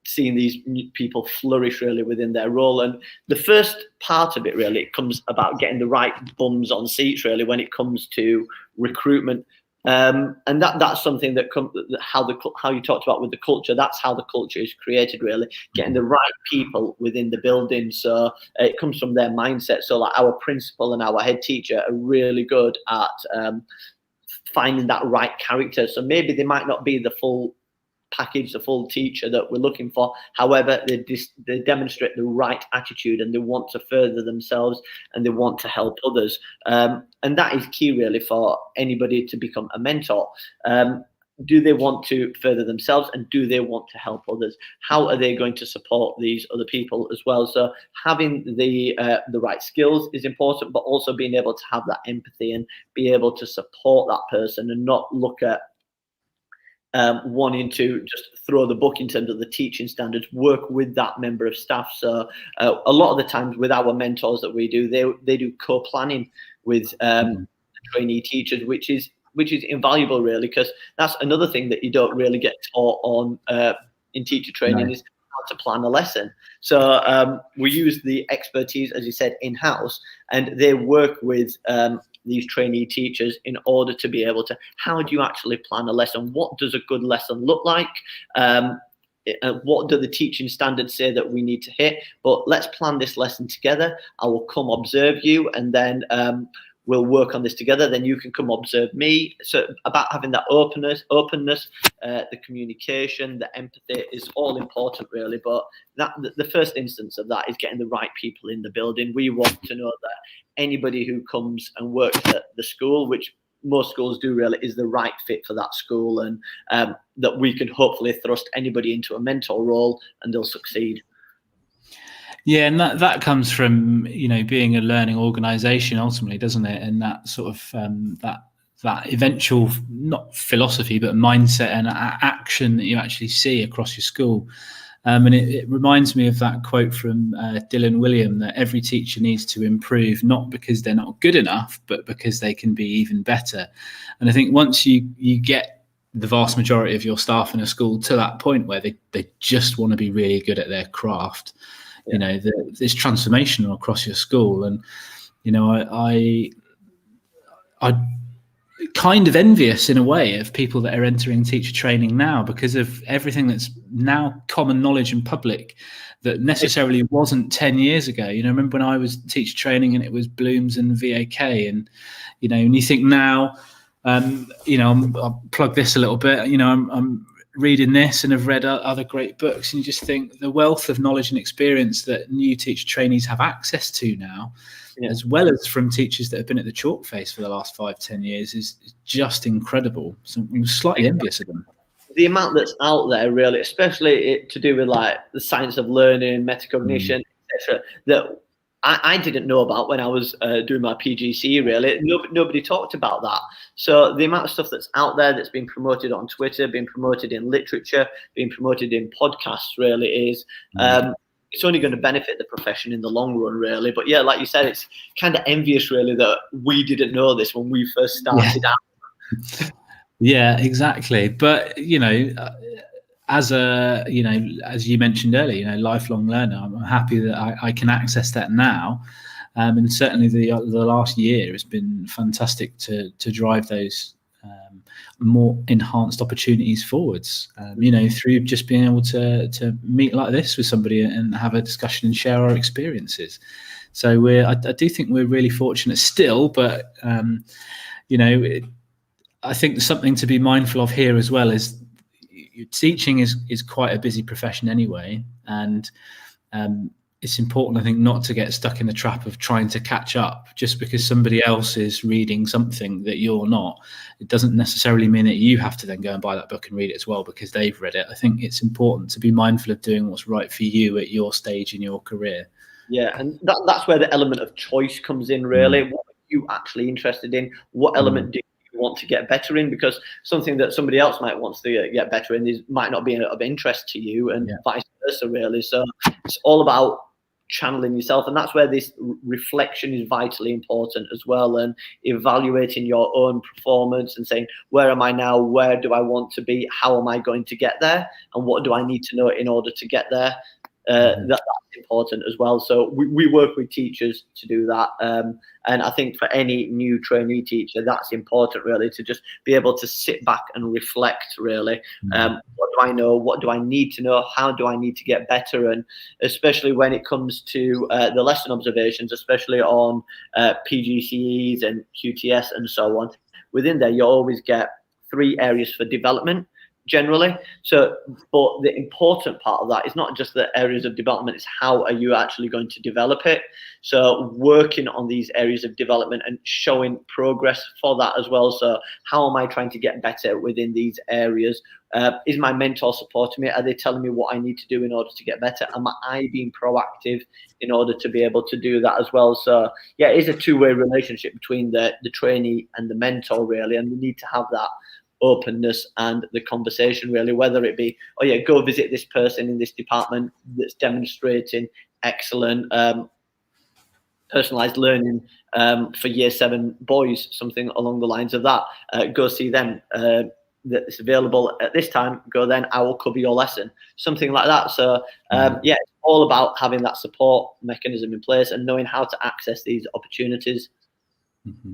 seeing these people flourish really within their role. And the first part of it really, it comes about getting the right bums on seats really when it comes to recruitment. And that's something that how you talked about with the culture, that's how the culture is created really, getting the right people within the building. So it comes from their mindset. So like our principal and our head teacher are really good at finding that right character. So maybe they might not be the full package, the full teacher that we're looking for. However, they demonstrate the right attitude, and they want to further themselves, and they want to help others. And that is key really for anybody to become a mentor. do they want to further themselves, and do they want to help others? How are they going to support these other people as well? So having the right skills is important, but also being able to have that empathy and be able to support that person and not look at wanting to just throw the book in terms of the teaching standards. Work with that member of staff. So a lot of the times with our mentors that we do, they do co-planning with trainee teachers, which is invaluable, really, because that's another thing that you don't really get taught on in teacher training, is how to plan a lesson. So we use the expertise, as you said, in-house, and they work with these trainee teachers in order to be able to, how do you actually plan a lesson? What does a good lesson look like? What do the teaching standards say that we need to hit? But let's plan this lesson together. I will come observe you, and then we'll work on this together. Then you can come observe me. So about having that openness, the communication, the empathy is all important, really. But the first instance of that is getting the right people in the building. We want to know that anybody who comes and works at the school, which most schools do really, is the right fit for that school, and that we can hopefully thrust anybody into a mentor role and they'll succeed. Yeah, and that comes from, being a learning organisation ultimately, doesn't it? And that sort of that eventual, not philosophy, but mindset and action that you actually see across your school. And it reminds me of that quote from Dylan William, that every teacher needs to improve, not because they're not good enough, but because they can be even better. And I think once you get the vast majority of your staff in a school to that point where they just want to be really good at their craft, it's transformational across your school. And I kind of envious in a way of people that are entering teacher training now, because of everything that's now common knowledge and public that necessarily wasn't 10 years ago. Remember when I was teacher training and it was Bloom's and VAK, and and you think now, I'll plug this a little bit, I'm reading this and have read other great books, and you just think the wealth of knowledge and experience that new teacher trainees have access to now, as well as from teachers that have been at the chalk face for the last 5-10 years, is just incredible. So I'm slightly envious of them. The amount that's out there, really, especially to do with like the science of learning, metacognition, etc., that I didn't know about when I was doing my PGCE, really. Nobody talked about that. So the amount of stuff that's out there that's been promoted on Twitter, being promoted in literature, being promoted in podcasts, really is, it's only going to benefit the profession in the long run, really. But yeah, like you said, it's kind of envious, really, that we didn't know this when we first started out. Yeah, exactly. But, as you mentioned earlier, lifelong learner, I'm happy that I can access that now. And certainly the last year has been fantastic to drive those more enhanced opportunities forwards, through just being able to meet like this with somebody and have a discussion and share our experiences. So I do think we're really fortunate still, but, I think something to be mindful of here as well is teaching is quite a busy profession anyway, and it's important, I think, not to get stuck in the trap of trying to catch up just because somebody else is reading something that you're not. It doesn't necessarily mean that you have to then go and buy that book and read it as well because they've read it. I think it's important to be mindful of doing what's right for you at your stage in your career. Yeah, and that's where the element of choice comes in, really. What are you actually interested in? What element do you want to get better in? Because something that somebody else might want to get better in might not be of interest to you, and vice versa, really. So it's all about channeling yourself, and that's where this reflection is vitally important as well, and evaluating your own performance and saying, where am I now, where do I want to be, how am I going to get there, and what do I need to know in order to get there. That's important as well. So we work with teachers to do that, and I think for any new trainee teacher, that's important, really, to just be able to sit back and reflect, really. What do I know, what do I need to know, how do I need to get better? And especially when it comes to the lesson observations, especially on PGCEs and QTS and so on, within there you always get 3 areas for development: generally. So, but the important part of that is not just the areas of development, it's how are you actually going to develop it. So working on these areas of development and showing progress for that as well. So how am I trying to get better within these areas? Is my mentor supporting me? Are they telling me what I need to do in order to get better? Am I being proactive in order to be able to do that as well? So yeah, it is a two-way relationship between the trainee and the mentor, really, and we need to have that openness and the conversation, really, whether it be, oh yeah, go visit this person in this department that's demonstrating excellent personalized learning for year 7 boys, something along the lines of that. Go see them. That's available at this time, go then, I will cover your lesson, something like that. So yeah, it's all about having that support mechanism in place and knowing how to access these opportunities. Mm-hmm.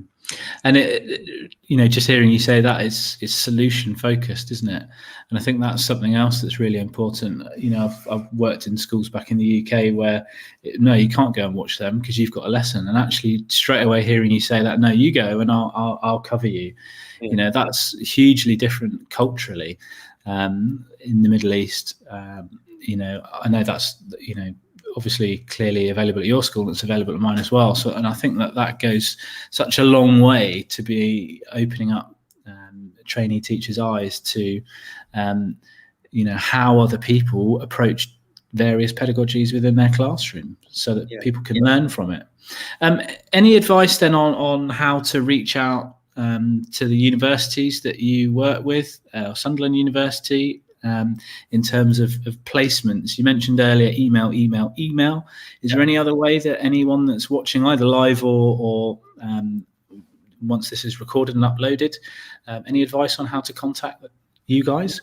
And you know, just hearing you say that is solution focused, isn't it? And I think that's something else that's really important. You know, I've worked in schools back in the UK where no, you can't go and watch them because you've got a lesson. And actually, straight away hearing you say that, no, you go and I'll cover you. Yeah. You know, that's hugely different culturally in the Middle East. You know, I know that's, you know, obviously clearly available at your school, it's available at mine as well. So, and I think that goes such a long way to be opening up trainee teachers' eyes to, you know, how other people approach various pedagogies within their classroom, so that people can learn from it. Any advice then on how to reach out to the universities that you work with, Sunderland University? In terms of placements, you mentioned earlier email. Is there any other way that anyone that's watching either live or once this is recorded and uploaded, any advice on how to contact you guys?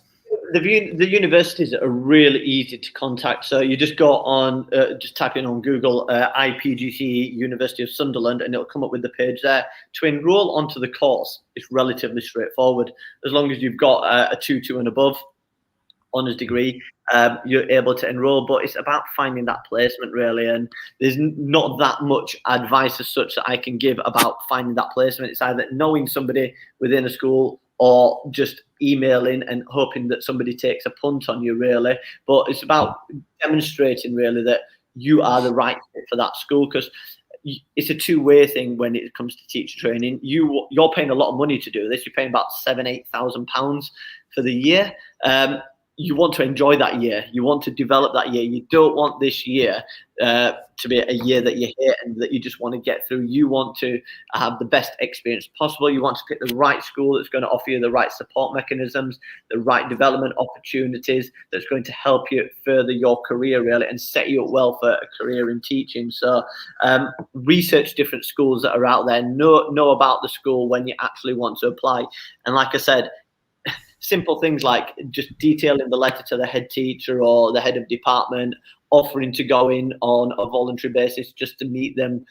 The universities are really easy to contact. So you just go on, just type in on Google IPGCE University of Sunderland, and it'll come up with the page there. To enrol onto the course, it's relatively straightforward. As long as you've got a 2 and above honours degree, you're able to enrol. But it's about finding that placement, really, and there's not that much advice as such that I can give about finding that placement. It's either knowing somebody within a school or just emailing and hoping that somebody takes a punt on you, really. But it's about demonstrating, really, that you are the right fit for that school, because it's a two-way thing when it comes to teacher training. You're paying a lot of money to do this. You're paying about £7,000-8,000 for the year. You want to enjoy that year. You want to develop that year. You don't want this year to be a year that you hate and that you just want to get through. You want to have the best experience possible. You want to pick the right school that's going to offer you the right support mechanisms, the right development opportunities, that's going to help you further your career, really, and set you up well for a career in teaching. So research different schools that are out there. Know about the school when you actually want to apply. And like I said, simple things like just detailing the letter to the head teacher or the head of department, offering to go in on a voluntary basis just to meet them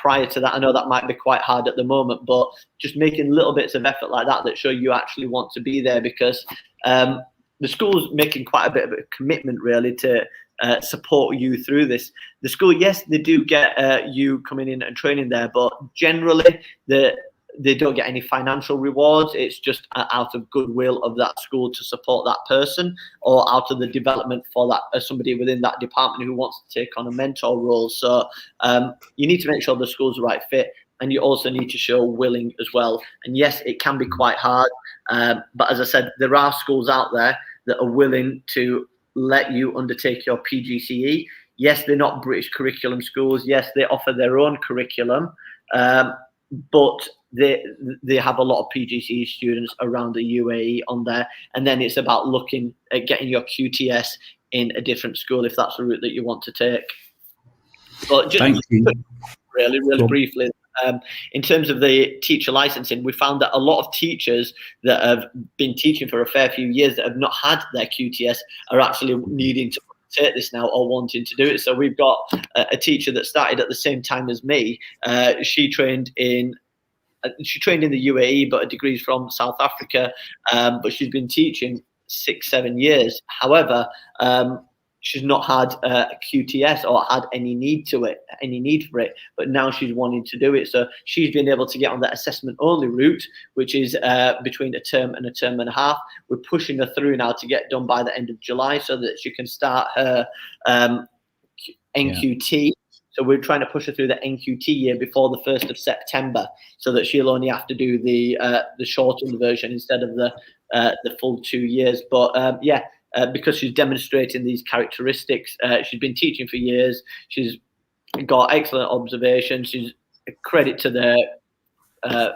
prior to that. I know that might be quite hard at the moment, but just making little bits of effort like that show you actually want to be there, because the school's making quite a bit of a commitment, really, to support you through this. The school, yes, they do get you coming in and training there, but generally they don't get any financial rewards. It's just out of goodwill of that school to support that person, or out of the development for that somebody within that department who wants to take on a mentor role. So you need to make sure the school's the right fit, and you also need to show willing as well. And yes, it can be quite hard, but as I said, there are schools out there that are willing to let you undertake your PGCE. Yes, they're not British curriculum schools. Yes, they offer their own curriculum, but they have a lot of PGCE students around the UAE on there. And then it's about looking at getting your QTS in a different school if that's the route that you want to take. But just really briefly, in terms of the teacher licensing, we found that a lot of teachers that have been teaching for a fair few years that have not had their QTS are actually needing to take this now or wanting to do it. So we've got a teacher that started at the same time as me. She trained in the UAE, but her degree's from South Africa. But she's been teaching 6-7 years. However, she's not had a QTS or had any need for it, but now she's wanting to do it. So she's been able to get on that assessment only route, which is between a term and a half. We're pushing her through now to get done by the end of July so that she can start her NQT. Yeah. So we're trying to push her through the NQT year before the 1st of September, so that she'll only have to do the shortened version instead of the full 2 years. But because she's demonstrating these characteristics, she's been teaching for years. She's got excellent observation. She's a credit to their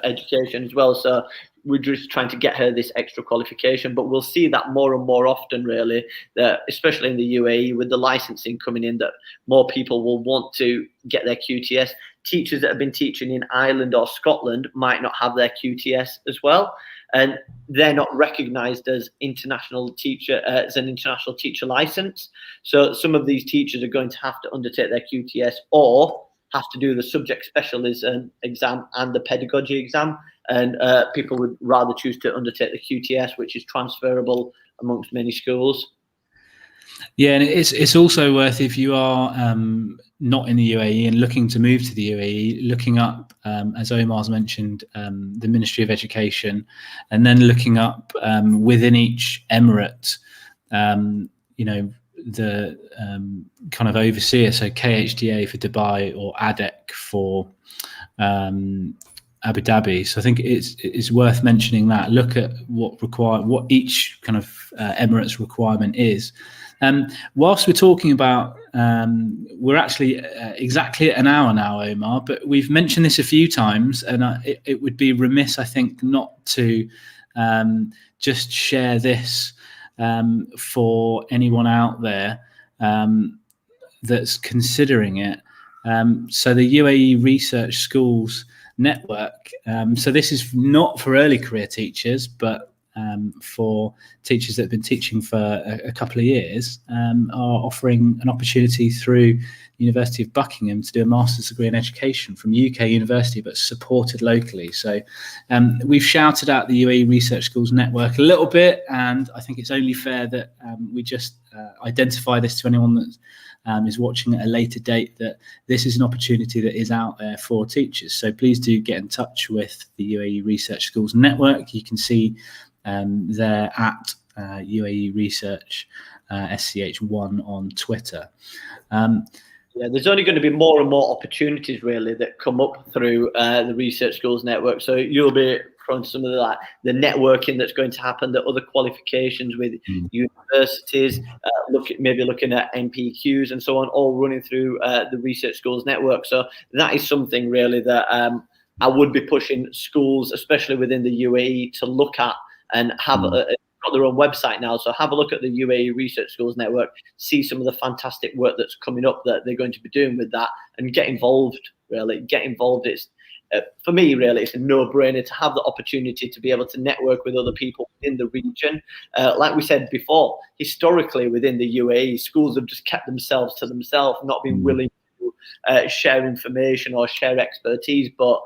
education as well. So we're just trying to get her this extra qualification, but we'll see that more and more often, really, that especially in the UAE with the licensing coming in, that more people will want to get their QTS. Teachers that have been teaching in Ireland or Scotland might not have their QTS as well, and they're not recognised as international teacher as an international teacher license. So some of these teachers are going to have to undertake their QTS or have to do the subject specialism exam and the pedagogy exam, and people would rather choose to undertake the QTS, which is transferable amongst many schools. Yeah, and it's also worth, if you are not in the UAE and looking to move to the UAE, looking up, as Omar's mentioned, the Ministry of Education, and then looking up within each emirate, the kind of overseer, so KHDA for Dubai or ADEC for Abu Dhabi. So I think it's worth mentioning that. Look at what each kind of emirate's requirement is. Whilst we're talking about, we're actually exactly at an hour now, Omar, but we've mentioned this a few times, and it would be remiss, I think, not to just share this for anyone out there that's considering it. So the UAE Research Schools Network, so this is not for early career teachers, but for teachers that have been teaching for a couple of years, are offering an opportunity through University of Buckingham to do a master's degree in education from UK university, but supported locally. So we've shouted out the UAE Research Schools Network a little bit, and I think it's only fair that we just identify this to anyone that is watching at a later date, that this is an opportunity that is out there for teachers. So please do get in touch with the UAE Research Schools Network. You can see they're at UAE Research SCH1 on Twitter. There's only going to be more and more opportunities, really, that come up through the Research Schools Network. So you'll be from some of the networking that's going to happen, the other qualifications with universities, looking at NPQs and so on, all running through the Research Schools Network. So that is something really that I would be pushing schools, especially within the UAE, to look at and have got their own website now. So have a look at the UAE Research Schools Network, see some of the fantastic work that's coming up that they're going to be doing with that, and get involved, really. Get involved. It's for me, really, it's a no-brainer to have the opportunity to be able to network with other people in the region. Like we said before, historically within the UAE, schools have just kept themselves to themselves, not been willing to share information or share expertise. But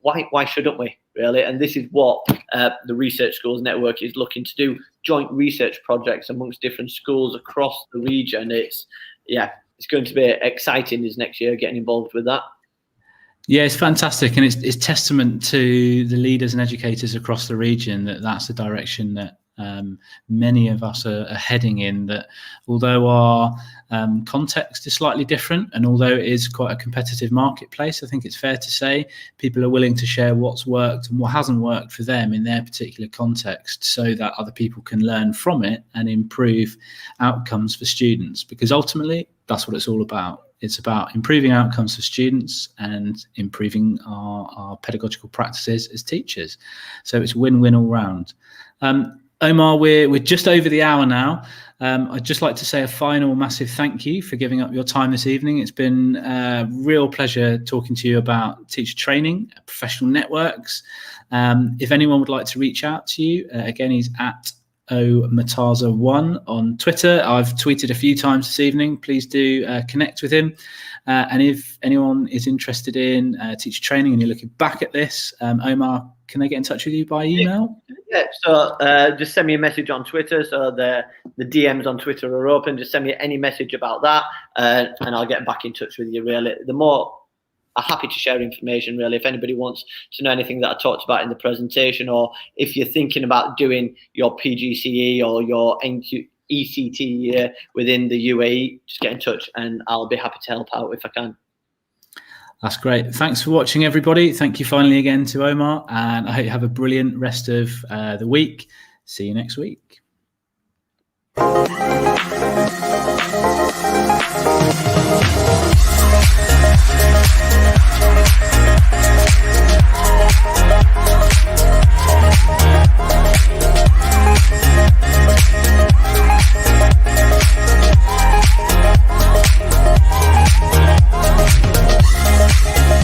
why shouldn't we, really? And this is what the Research Schools Network is looking to do: joint research projects amongst different schools across the region. It's going to be exciting this next year, getting involved with that. Yeah, it's fantastic, and it's testament to the leaders and educators across the region that that's the direction that many of us are heading in. That although our context is slightly different, and although it is quite a competitive marketplace, I think it's fair to say people are willing to share what's worked and what hasn't worked for them in their particular context, so that other people can learn from it and improve outcomes for students. Because ultimately, that's what it's all about. It's about improving outcomes for students and improving our pedagogical practices as teachers. So it's win-win all round. Omar, we're just over the hour now. I'd just like to say a final massive thank you for giving up your time this evening. It's been a real pleasure talking to you about teacher training, professional networks. If anyone would like to reach out to you, again, he's at Omar Murtaza 1 on Twitter. I've tweeted a few times this evening. Please do connect with him. And if anyone is interested in teacher training and you're looking back at this, Omar can they get in touch with you by email? Yeah, so just send me a message on Twitter. So the DMs on Twitter are open. Just send me any message about that, and I'll get back in touch with you. Really, the more I'm happy to share information. Really, if anybody wants to know anything that I talked about in the presentation, or if you're thinking about doing your PGCE or your ECT year within the UAE, just get in touch, and I'll be happy to help out if I can. That's great. Thanks for watching, everybody. Thank you finally again to Omar, and I hope you have a brilliant rest of the week. See you next week.